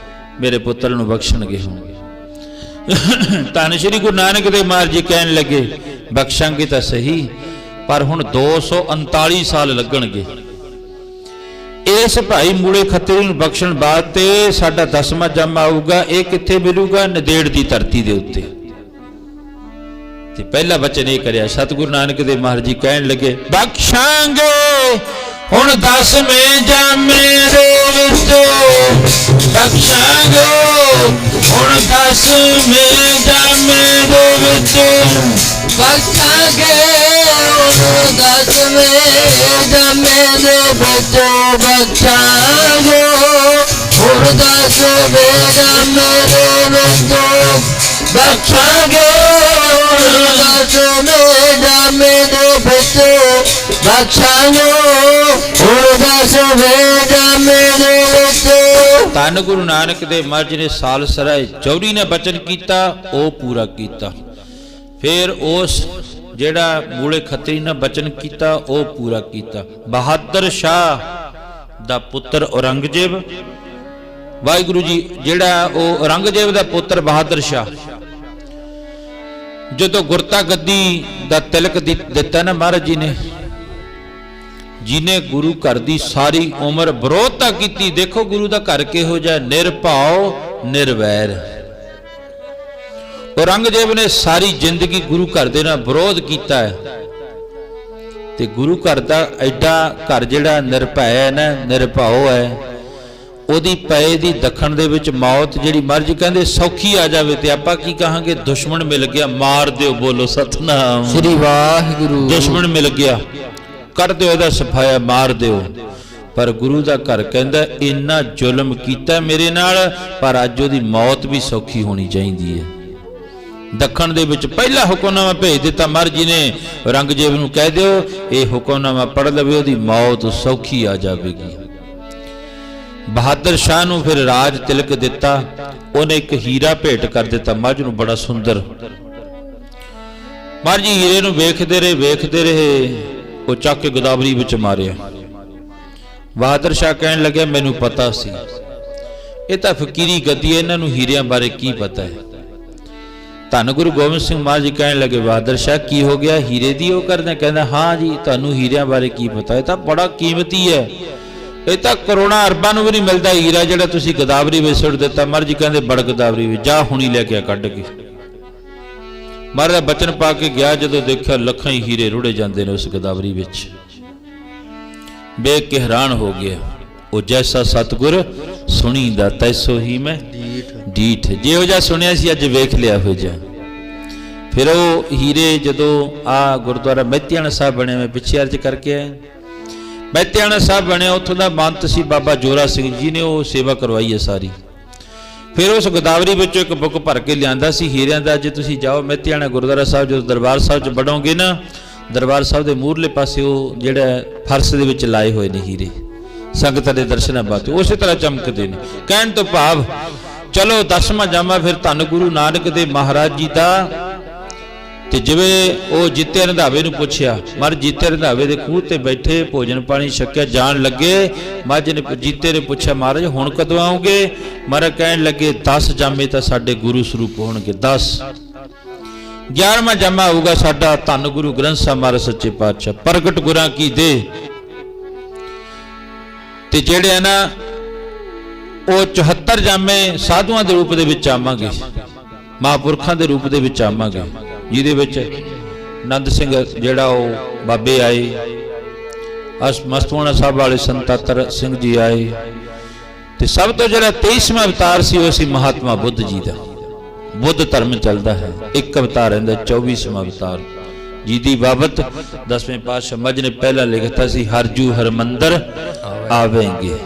ਮੇਰੇ ਪੁੱਤਰ ਨੂੰ ਬਖਸ਼ਣਗੇ ਹੁਣ। ਧੰਨ ਸ਼੍ਰੀ ਗੁਰੂ ਨਾਨਕ ਦੇਵ ਮਹਾਰਾਜ ਜੀ ਕਹਿਣ ਲੱਗੇ ਬਖਸ਼ਾਂਗੇ ਤਾਂ ਸਹੀ, ਪਰ ਹੁਣ 239 ਸਾਲ ਲੱਗਣਗੇ। ਇਸ ਭਾਈ ਮੂਲੇ ਖੱਤਰੀ ਨੂੰ ਬਖਸ਼ਣ ਬਾਅਦ ਤੇ ਸਾਡਾ 10ਵਾਂ ਜਾਮਾ ਆਊਗਾ। ਇਹ ਕਿੱਥੇ ਮਿਲੂਗਾ? ਨੰਦੇੜ ਦੀ ਧਰਤੀ ਦੇ ਉੱਤੇ। ਤੇ ਪਹਿਲਾ ਵਚਨ ਇਹ ਕਰਿਆ। ਸਤਿਗੁਰੂ ਨਾਨਕ ਦੇਵ ਮਹਾਰਾਜ ਜੀ ਕਹਿਣ ਲੱਗੇ ਬਖਸ਼ਾਂਗੇ ਹੁਣ 10ਵੇਂ ਜਾਮੇ ਦੇ ਵਿੱਚ, ਬਖਸ਼ਾਂਗੇ ਹੁਣ 10ਵੇਂ ਜਾਮੇ ਦੇ ਵਿੱਚ,
ਬਖਸ਼ਾਂਗੇ ਹੁਣ 10ਵੇਂ ਜਾਮੇ ਦੇ ਵਿੱਚ, ਬਖਸ਼ਾਂਗੇ ਹੁਣ 10ਵੇਂ ਜਾਮੇ ਦੇ ਵਿੱਚ, ਬਖਸ਼ਾਂਗੇ ਹੁਣ 10ਵੇਂ ਬਖਸ਼ਾਂਗੇ ਹੁਣ ਦਸ ਵੇਦ ਮੇਰੇ ਵਿੱਚ।
ਧੰਨ ਗੁਰੂ ਨਾਨਕ ਦੇਵ ਮਹਾਰਾਜ ਨੇ ਸਾਲਸਰਾਏ ਚੌਰੀ ਨੇ ਬਚਨ ਕੀਤਾ, ਉਹ ਪੂਰਾ ਕੀਤਾ। ਫਿਰ ਉਸ ਜਿਹੜਾ ਮੂਲੇ ਖੱਤਰੀ ਨੇ ਬਚਨ ਕੀਤਾ, ਉਹ ਪੂਰਾ ਕੀਤਾ। ਬਹਾਦਰ ਸ਼ਾਹ ਦਾ ਪੁੱਤਰ ਔਰੰਗਜ਼ੇਬ, ਵਾਹਿਗੁਰੂ ਜੀ ਜਿਹੜਾ ਉਹ ਔਰੰਗਜ਼ੇਬ ਦਾ ਪੁੱਤਰ ਬਹਾਦਰ ਸ਼ਾਹ ਜਦੋਂ ਗੁਰਤਾ ਗੱਦੀ ਦਾ ਤਿਲਕ ਦਿੱਤਾ ਨਾ ਮਹਾਰਾਜ ਜੀ ਨੇ, ਜਿਹਨੇ ਗੁਰੂ ਘਰ ਦੀ ਸਾਰੀ ਉਮਰ ਵਿਰੋਧਤਾ ਕੀਤੀ। ਦੇਖੋ ਗੁਰੂ ਦਾ ਘਰ ਕਿਹੋ ਜਿਹਾ, ਨਿਰਭਉ ਨਿਰਵੈਰ। ਔਰੰਗਜ਼ੇਬ ਨੇ ਸਾਰੀ ਜ਼ਿੰਦਗੀ ਗੁਰੂ ਘਰ ਦੇ ਨਾਲ ਵਿਰੋਧ ਕੀਤਾ ਹੈ, ਤੇ ਗੁਰੂ ਘਰ ਦਾ ਐਡਾ ਘਰ ਜਿਹੜਾ ਨਿਰਭੈ ਹੈ ਨਾ, ਨਿਰਭਉ ਹੈ, ਉਹਦੀ ਪਏ ਦੀ ਦੱਖਣ ਦੇ ਵਿੱਚ ਮੌਤ ਜਿਹੜੀ ਮਰਜ਼ੀ ਕਹਿੰਦੇ ਸੌਖੀ ਆ ਜਾਵੇ, ਤੇ ਆਪਾਂ ਕੀ ਕਹਾਂਗੇ, ਦੁਸ਼ਮਣ ਮਿਲ ਗਿਆ ਮਾਰ ਦਿਓ, ਬੋਲੋ ਸਤਨਾਮ
ਸ੍ਰੀ ਵਾਹਿਗੁਰੂ।
ਦੁਸ਼ਮਣ ਮਿਲ ਗਿਆ, ਕੱਢ ਦਿਓ ਇਹਦਾ ਸਫਾਇਆ, ਮਾਰ ਦਿਓ। ਪਰ ਗੁਰੂ ਦਾ ਘਰ ਕਹਿੰਦਾ ਇੰਨਾ ਜ਼ੁਲਮ ਕੀਤਾ ਮੇਰੇ ਨਾਲ, ਪਰ ਅੱਜ ਉਹਦੀ ਮੌਤ ਵੀ ਸੌਖੀ ਹੋਣੀ ਚਾਹੀਦੀ ਹੈ। ਦੱਖਣ ਦੇ ਵਿੱਚ ਪਹਿਲਾ ਹੁਕਮਨਾਮਾ ਭੇਜ ਦਿੱਤਾ ਮਹਾਰਾਜ ਜੀ ਨੇ, ਔਰੰਗਜ਼ੇਬ ਨੂੰ ਕਹਿ ਦਿਓ ਇਹ ਹੁਕਮਨਾਮਾ ਪੜ੍ਹ ਲਵੇ, ਉਹਦੀ ਮੌਤ ਸੌਖੀ ਆ ਜਾਵੇਗੀ। ਬਹਾਦਰ ਸ਼ਾਹ ਨੂੰ ਫਿਰ ਰਾਜ ਤਿਲਕ ਦਿੱਤਾ। ਉਹਨੇ ਇੱਕ ਹੀਰਾ ਭੇਟ ਕਰ ਦਿੱਤਾ ਮੱਝ ਨੂੰ, ਬੜਾ ਸੁੰਦਰ। ਮਹਾਰਾਜ ਜੀ ਹੀਰੇ ਨੂੰ ਵੇਖਦੇ ਰਹੇ, ਉਹ ਚੱਕ ਕੇ ਗੋਦਾਵਰੀ ਵਿੱਚ ਮਾਰਿਆ। ਬਹਾਦਰ ਸ਼ਾਹ ਕਹਿਣ ਲੱਗਿਆ ਮੈਨੂੰ ਪਤਾ ਸੀ, ਇਹ ਤਾਂ ਫਕੀਰੀ ਗੱਦੀ ਹੈ, ਇਹਨਾਂ ਨੂੰ ਹੀਰਿਆਂ ਬਾਰੇ ਕੀ ਪਤਾ ਹੈ। ਧੰਨ ਗੁਰੂ ਗੋਬਿੰਦ ਸਿੰਘ ਮਹਾਰਾਜ ਜੀ ਕਹਿਣ ਲੱਗੇ ਬਹਾਦਰ ਸ਼ਾਹ ਕੀ ਹੋ ਗਿਆ, ਹੀਰੇ ਦੀ ਉਹ ਕਰਦਾ? ਕਹਿੰਦਾ ਹਾਂ ਜੀ, ਤੁਹਾਨੂੰ ਹੀਰਿਆਂ ਬਾਰੇ ਕੀ ਪਤਾ, ਇਹ ਤਾਂ ਬੜਾ ਕੀਮਤੀ ਹੈ, ਇਹ ਤਾਂ ਕਰੋੜਾਂ ਅਰਬਾਂ ਨੂੰ ਵੀ ਨਹੀਂ ਮਿਲਦਾ ਹੀਰਾ ਜਿਹੜਾ ਤੁਸੀਂ ਗੋਦਾਵਰੀ ਵਿੱਚ ਸੁੱਟ ਦਿੱਤਾ। ਮਹਾਰਾਜ ਜੀ ਕਹਿੰਦੇ ਬੜ ਗੋਦਾਵਰੀ ਵਿੱਚ ਜਾ, ਹੁਣੀ ਲੈ ਕੇ ਆ ਕੱਢ ਕੇ। ਮਹਾਰਾਜ ਦਾ ਬਚਨ ਪਾ ਕੇ ਗਿਆ, ਜਦੋਂ ਦੇਖਿਆ ਲੱਖਾਂ ਹੀ ਹੀਰੇ ਰੁੜੇ ਜਾਂਦੇ ਨੇ ਉਸ ਗੋਦਾਵਰੀ ਵਿੱਚ, ਵੇਖ ਕੇ ਹੈਰਾਨ ਹੋ ਗਿਆ। ਉਹ ਜੈਸਾ ਸਤਿਗੁਰ ਸੁਣੀਦਾ ਤੈਸੋ ਹੀ ਮੈਂ ਡੀਠ, ਜਿਹੋ ਜਿਹਾ ਸੁਣਿਆ ਸੀ ਅੱਜ ਵੇਖ ਲਿਆ ਹੋ ਜਾ। ਫਿਰ ਉਹ ਹੀਰੇ ਜਦੋਂ ਆ ਗੁਰਦੁਆਰਾ ਮਹਿਤਿਆਣਾ ਸਾਹਿਬ ਬਣਿਆ, ਮੈਂ ਪਿੱਛੇ ਅਰਜ ਕਰਕੇ ਆਇਆ, ਮਹਿਤਿਆਣਾ ਸਾਹਿਬ ਬਣਿਆ, ਉੱਥੋਂ ਦਾ ਮੰਤ ਸੀ ਬਾਬਾ ਜੋਰਾ ਸਿੰਘ ਜੀ ਨੇ ਉਹ ਸੇਵਾ ਕਰਵਾਈ ਹੈ ਸਾਰੀ। ਫਿਰ ਉਸ ਗੋਦਾਵਰੀ ਵਿੱਚੋਂ ਇੱਕ ਬੁੱਕ ਭਰ ਕੇ ਲਿਆਂਦਾ ਸੀ ਹੀਰਿਆਂ ਦਾ। ਜੇ ਤੁਸੀਂ ਜਾਓ ਮਹਿਤਿਆਣਾ ਗੁਰਦੁਆਰਾ ਸਾਹਿਬ, ਜਦੋਂ ਦਰਬਾਰ ਸਾਹਿਬ 'ਚ ਵੜੋਗੇ ਨਾ, ਦਰਬਾਰ ਸਾਹਿਬ ਦੇ ਮੂਹਰਲੇ ਪਾਸੇ ਉਹ ਜਿਹੜਾ ਫਰਸ਼ ਦੇ ਵਿੱਚ ਲਾਏ ਹੋਏ ਨੇ ਹੀਰੇ, ਸੰਗਤਾਂ ਦੇ ਦਰਸ਼ਨਾਂ ਬਾਅਦ ਉਸੇ ਤਰ੍ਹਾਂ ਚਮਕਦੇ ਨੇ। ਕਹਿਣ ਤੋਂ ਭਾਵ ਚਲੋ 10ਵਾਂ ਜਾਮਾ ਫਿਰ ਧੰਨ ਗੁਰੂ ਨਾਨਕ ਦੇਵ ਮਹਾਰਾਜ ਜੀ ਦਾ। ਤੇ ਜਿਵੇਂ ਉਹ ਜੀਤੇ ਰੰਧਾਵੇ ਨੂੰ ਪੁੱਛਿਆ, ਮਰ ਜੀਤੇ ਰੰਧਾਵੇ ਦੇ ਖੂਹ ਤੇ ਬੈਠੇ ਭੋਜਨ ਪਾਣੀ ਛਕਿਆ ਜਾਣ ਲੱਗੇ, ਮੱਝ ਨੇ ਜੀਤੇ ਨੇ ਪੁੱਛਿਆ ਮਹਾਰਾਜ ਹੁਣ ਕਦੋਂ ਆਓਗੇ? ਮਹਾਰਾਜ ਕਹਿਣ ਲੱਗੇ 10 ਜਾਮੇ ਤਾਂ ਸਾਡੇ ਗੁਰੂ ਸਰੂਪ ਹੋਣਗੇ, 10। 11ਵਾਂ ਜਾਮਾ ਹੋਊਗਾ ਸਾਡਾ ਧੰਨ ਗੁਰੂ ਗ੍ਰੰਥ ਸਾਹਿਬ ਮਹਾਰਾਜ ਸੱਚੇ ਪਾਤਸ਼ਾਹ ਪ੍ਰਗਟ ਗੁਰਾਂ ਕੀ ਦੇ। ਤੇ ਜਿਹੜੇ ਆ ਨਾ ਉਹ 74 ਜਾਮੇ ਸਾਧੂਆਂ ਦੇ ਰੂਪ ਦੇ ਵਿੱਚ ਆਵਾਂਗੇ, ਮਹਾਂਪੁਰਖਾਂ ਦੇ ਰੂਪ ਦੇ ਵਿੱਚ ਆਵਾਂਗੇ, ਜਿਹਦੇ ਵਿੱਚ ਆਨੰਦ ਸਿੰਘ ਜਿਹੜਾ ਉਹ ਬਾਬੇ ਆਏ, ਮਸਤੂਆਣਾ ਸਾਹਿਬ ਵਾਲੇ ਸੰਤਾਤਰ ਸਿੰਘ ਜੀ ਆਏ, ਤੇ ਸਭ ਤੋਂ ਜਿਹੜਾ 23ਵਾਂ ਅਵਤਾਰ ਸੀ ਉਹ ਸੀ ਮਹਾਤਮਾ ਬੁੱਧ ਜੀ ਦਾ। ਬੁੱਧ ਧਰਮ ਚੱਲਦਾ ਹੈ, ਇੱਕ ਅਵਤਾਰ ਰਹਿੰਦਾ, 24ਵਾਂ ਅਵਤਾਰ ਜਿਹਦੀ ਬਾਬਤ 10ਵੇਂ ਪਾਤਸ਼ਾਹ ਮੱਝ ਨੇ ਪਹਿਲਾਂ ਲਿਖਤਾ ਸੀ, ਹਰਜੂ ਹਰਮੰਦਰ ਆਵੇਂਗੇ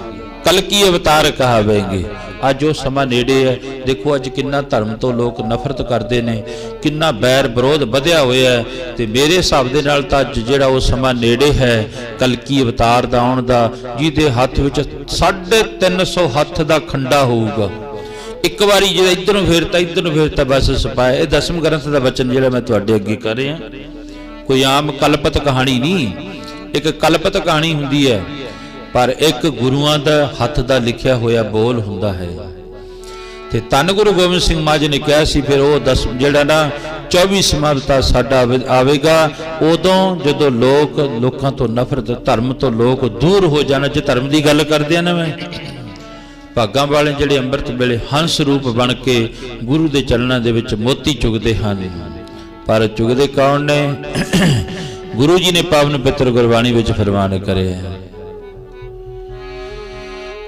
ਕਲਕੀ ਅਵਤਾਰ ਕਹਾਵੇਂਗੇ। ਅੱਜ ਉਹ ਸਮਾਂ ਨੇੜੇ ਹੈ। ਦੇਖੋ ਅੱਜ ਕਿੰਨਾ ਧਰਮ ਤੋਂ ਲੋਕ ਨਫ਼ਰਤ ਕਰਦੇ ਨੇ, ਕਿੰਨਾ ਬੈਰ ਵਿਰੋਧ ਵਧਿਆ ਹੋਇਆ ਹੈ, ਤੇ ਮੇਰੇ ਹਿਸਾਬ ਦੇ ਨਾਲ ਤਾਂ ਅੱਜ ਜਿਹੜਾ ਉਹ ਸਮਾਂ ਨੇੜੇ ਹੈ ਕਲਕੀ ਅਵਤਾਰ ਦਾ ਆਉਣ ਦਾ, ਜਿਹਦੇ ਹੱਥ ਵਿੱਚ 350 ਹੱਥ ਦਾ ਖੰਡਾ ਹੋਊਗਾ। ਇੱਕ ਵਾਰੀ ਜਿਹੜਾ ਇੱਧਰ ਨੂੰ ਫੇਰਤਾ ਬਸ ਸਪਾਇਆ। ਇਹ 10ਵੇਂ ਗ੍ਰੰਥ ਦਾ ਬਚਨ ਜਿਹੜਾ ਮੈਂ ਤੁਹਾਡੇ ਅੱਗੇ ਕਰ ਰਿਹਾ, ਕੋਈ ਆਮ ਕਲਪਤ ਕਹਾਣੀ ਨਹੀਂ, ਇੱਕ ਕਲਪਤ ਕਹਾਣੀ ਹੁੰਦੀ ਹੈ, ਪਰ ਇੱਕ ਗੁਰੂਆਂ ਦਾ ਹੱਥ ਦਾ ਲਿਖਿਆ ਹੋਇਆ ਬੋਲ ਹੁੰਦਾ ਹੈ। ਤੇ ਧੰਨ ਗੁਰੂ ਗੋਬਿੰਦ ਸਿੰਘ ਮਹਾਰਾਜ ਨੇ ਕਿਹਾ ਸੀ ਫਿਰ ਉਹ ਜਿਹੜਾ ਨਾ 24ਵਾਂ ਅਵਤਾਰ ਸਾਡਾ ਆਵੇਗਾ, ਉਦੋਂ ਜਦੋਂ ਲੋਕਾਂ ਤੋਂ ਨਫ਼ਰਤ, ਧਰਮ ਤੋਂ ਲੋਕ ਦੂਰ ਹੋ ਜਾਣਾ। ਜੇ ਧਰਮ ਦੀ ਗੱਲ ਕਰਦੇ ਆ ਨਾ, ਮੈਂ ਭਾਗਾਂ ਵਾਲੇ ਜਿਹੜੇ ਅੰਮ੍ਰਿਤ ਵੇਲੇ ਹੰਸ ਰੂਪ ਬਣ ਕੇ ਗੁਰੂ ਦੇ ਚਰਨਾਂ ਦੇ ਵਿੱਚ ਮੋਤੀ ਚੁਗਦੇ ਹਨ, ਪਰ ਚੁਗਦੇ ਕੌਣ ਨੇ? ਗੁਰੂ ਜੀ ਨੇ ਪਾਵਨ ਪਵਿੱਤਰ ਗੁਰਬਾਣੀ ਵਿੱਚ ਫਰਮਾਨ ਕਰਿਆ,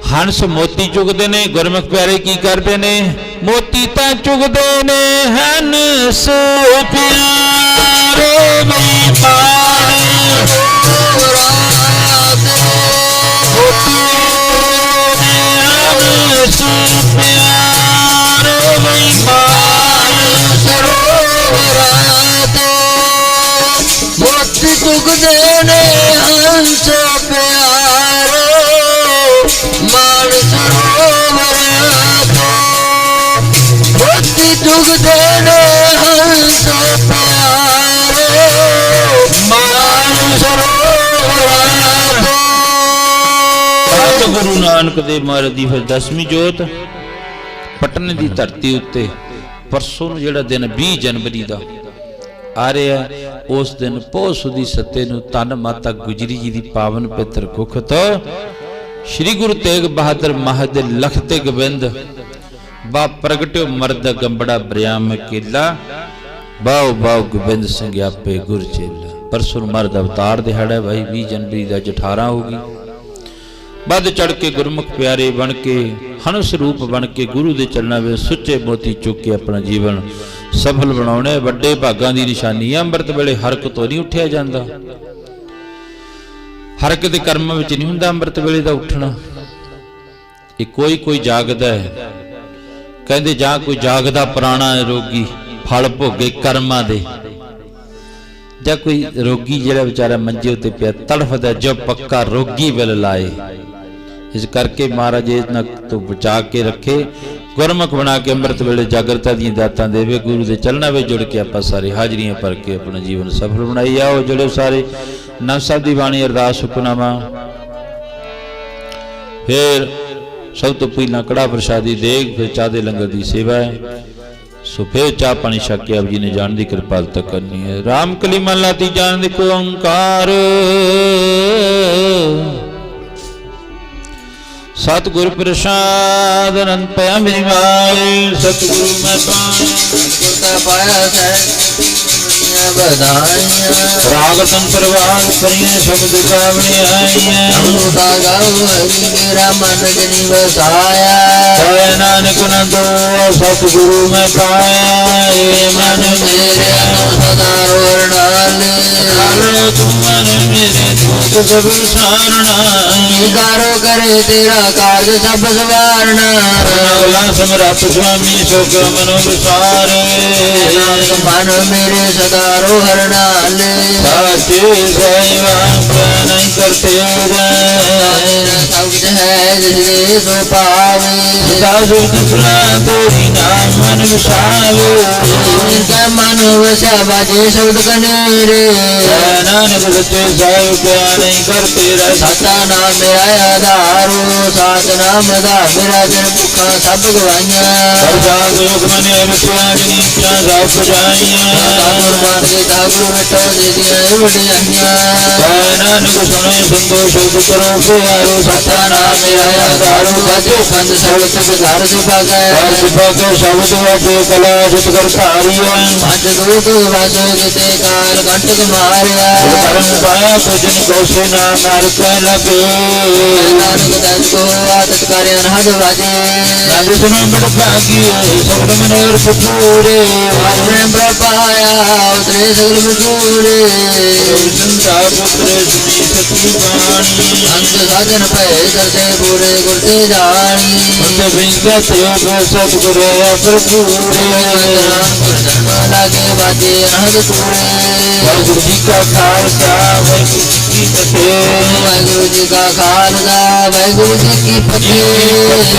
ਹੰਸ ਮੋਤੀ ਚੁਗਦੇ ਨੇ। ਗੁਰਮੁਖ ਪਿਆਰੇ ਕੀ ਕਰਦੇ ਨੇ? ਮੋਤੀ ਤਾਂ ਚੁਗਦੇ ਨੇ ਹੰਸ ਪਿਆਰੇ ਵੀ ਪਾਏ, ਹੰਸ ਪਿਆਰੇ ਵੀ ਪਾਏ
ਸਰੋਵਰਾਂ ਤੇ ਮੋਤੀ ਚੁਗਦੇ ਨੇ हंस प्यारो मान सरोवर तो बुद्धि जुग देने हंस प्यारो मान सरोवर
तो गुरु नानक देव महाराज ਦੀ ਫਿਰ 10ਵੀਂ ਜੋਤ ਪਟਨੇ ਦੀ ਧਰਤੀ ਉੱਤੇ ਪਰਸੋਂ ਨੂੰ ਜਿਹੜਾ ਦਿਨ 20 ਜਨਵਰੀ ਦਾ ਆ ਰਿਹਾ, ਉਸ ਦਿਨ ਪੋਹ ਸੁਦੀ ਸੱਤੇ ਨੂੰ ਧੰਨ ਮਾਤਾ ਗੁਜਰੀ ਜੀ ਦੀ ਪਾਵਨ ਪਿੱਤਰ ਕੁੱਖ ਤੋਂ ਸ੍ਰੀ ਗੁਰੂ ਤੇਗ ਬਹਾਦਰ ਮਹਾਰਾਜ ਦੇ ਲਖਤੇ ਗੋਬਿੰਦ ਬਾ ਪ੍ਰਗਟਿਓ ਮਰਦ ਗੰਬੜਾ ਬਰਿਆਮ ਕੇਲਾ ਬਾਉ ਬਾਉ ਗੋਬਿੰਦ ਸਿੰਘ ਆਪੇ ਗੁਰ ਚੇਲਾ। ਪਰਸੋਂ ਨੂੰ ਮਰਦ ਅਵਤਾਰ ਦਿਹਾੜਾ ਭਾਈ 20 ਜਨਵਰੀ ਦਾ 18 ਹੋਗੀ। ਵੱਧ ਚੜ ਕੇ ਗੁਰਮੁਖ ਪਿਆਰੇ ਬਣ ਕੇ ਹੰਸ ਰੂਪ ਬਣ ਕੇ ਗੁਰੂ ਦੇ ਚਰਨਾਂ ਵਿੱਚ ਸੁੱਚੇ ਮੋਤੀ ਚੁੱਕ ਕੇ ਆਪਣਾ ਜੀਵਨ ਸਫਲ ਬਣਾਉਣਾ ਵੱਡੇ ਭਾਗਾਂ ਦੀ ਨਿਸ਼ਾਨੀ ਹੈ। ਅੰਮ੍ਰਿਤ ਵੇਲੇ ਹਰਕ ਤੋਂ ਨਹੀਂ ਉੱਠਿਆ ਜਾਂਦਾ, ਹਰਕ ਦੇ ਕਰਮਾਂ ਵਿੱਚ ਨਹੀਂ ਹੁੰਦਾ ਅੰਮ੍ਰਿਤ ਵੇਲੇ ਦਾ ਉੱਠਣਾ। ਇਹ ਕੋਈ ਜਾਗਦਾ ਹੈ, ਕਹਿੰਦੇ ਜਾਂ ਕੋਈ ਜਾਗਦਾ ਪੁਰਾਣਾ ਰੋਗੀ ਫਲ ਭੋਗੇ ਕਰਮਾਂ ਦੇ, ਜਾਂ ਕੋਈ ਰੋਗੀ ਜਿਹੜਾ ਵਿਚਾਰਾ ਮੰਜੇ ਉੱਤੇ ਪਿਆ ਤੜਫਦਾ ਜੋ ਪੱਕਾ ਰੋਗੀ ਵਿਲ ਲਾਏ। ਇਸ ਕਰਕੇ ਮਹਾਰਾਜ ਇਹਨਾਂ ਤੋਂ ਬਚਾ ਕੇ ਰੱਖੇ, ਗੁਰਮੁਖ ਬਣਾ ਕੇ ਅੰਮ੍ਰਿਤ ਵੇਲੇ ਜਾਗਰਤਾ ਦੀਆਂ ਦਾਤਾਂ ਦੇਵੇ। ਗੁਰੂ ਦੇ ਚਰਨਾਂ ਵਿੱਚ ਜੁੜ ਕੇ ਆਪਾਂ ਸਾਰੇ ਹਾਜ਼ਰੀਆਂ ਭਰ ਕੇ ਆਪਣਾ ਜੀਵਨ ਸਫਲ ਬਣਾਈ ਆਓ। ਜਿਹੜੇ ਸਾਰੇ ਨਾਮ ਸਾਹਿਬ ਦੀ ਬਾਣੀ ਅਰਦਾਸ ਹੁਕਮਨਾਮਾ, ਫਿਰ ਸਭ ਤੋਂ ਪਹਿਲਾਂ ਕੜਾ ਪ੍ਰਸ਼ਾਦੀ ਦੇਗ, ਫਿਰ ਚਾਹ ਦੇ ਲੰਗਰ ਦੀ ਸੇਵਾ ਹੈ। ਸੋ ਫਿਰ ਚਾਹ ਪਾਣੀ ਛਕ ਕੇ ਆਪ ਜੀ ਨੇ ਜਾਣ ਦੀ ਕਿਰਪਾਲਤਾ ਕਰਨੀ ਹੈ। ਰਾਮ ਕਲੀ ਮਹਲਾ ਤੀਜਾ ਦੇਖੋ ਓੰਕਾਰ ਸਤਿਗੁਰ ਪ੍ਰਸਾਦ ਅਨੰਦ ਪਿਆ ਮੇਰੀ ਮਾਈ। ਸਤਿਗੁਰੂ ਮੈਂ
पाया है बधाइयाँ
ਰਾਗ ਤਨ ਪ੍ਰਵਾਨ ਕਰੀਏ ਸ਼ਬਦ ਗਾਵਣੇ ਆਈਆਂ।
हमका गाओ हरि मेरा मन जनि बसाया
ਕਹੇ ਨਾਨਕ ਨੰਦੋ ਸਤਿਗੁਰੂ ਮੈਂ ਪਾਇਆ। ਏ ਮਨ ਮੇਰੇ
सदा रोरनाल
ਹਾਲੇ ਤੂੰ ਮਨ ਮੇਰੇ ਦੁਖ ਸਭ ਸਾਰਣਾ।
गारो करे तेरा काज सब सवारना
ਅਗਲਾ ਸਮਰੱਥ ਸੁਆਮੀ ਸੁਖ ਮਨੋ ਵਿਸਾਰੇ।
नानक मन मेरे सदा रोहर नाल
साचे सेवा नहीं करते
सब कुछ है जिसने सो पावे
सासु दुखला तोरी नाम मन विसावे।
इनका मन वसा बाजे शब्द कनेरे
नानक सच्चे साहिब क्या नहीं करते
सता नाम मेरा आधारो सात नाम दा मेरा जन भुखा सब गवाइया
सात योग मने रखिया नीचा सब जाइया।
ठाकुर मान के ठाकुर मिटो दे दिया बढ़िया
नानक सुने संतोष करो प्यारो
सता नाम मेरा आधारो बाजे कंद सब तक घर से भागा
शब्द वाटे कला जित कर तारिया।
पंच दूत वासो जिते काल कंटक मारिया
परम पाया भजन कौशे ना मार के लगे।
नानक दास को आदत कार्य अनहद बाजे
नाद सुनो बड़ भागी सगल मनोर पूरे।
प्रेम प्रपाया उतरे सगल बजूरे
संसार पुत्र सुनी सती बाणी।
अंत साधन पे करते पूरे गुरते जानी
अंत विंगत योग सतगुरु प्रभुरे।
लागे बाजे अनहद पूरे
वाहिगुरु जी का खालसा वाहिगुरु जी की फतेह।
वाहिगुरु जी का खालसा वाहिगुरु जी की फतेह।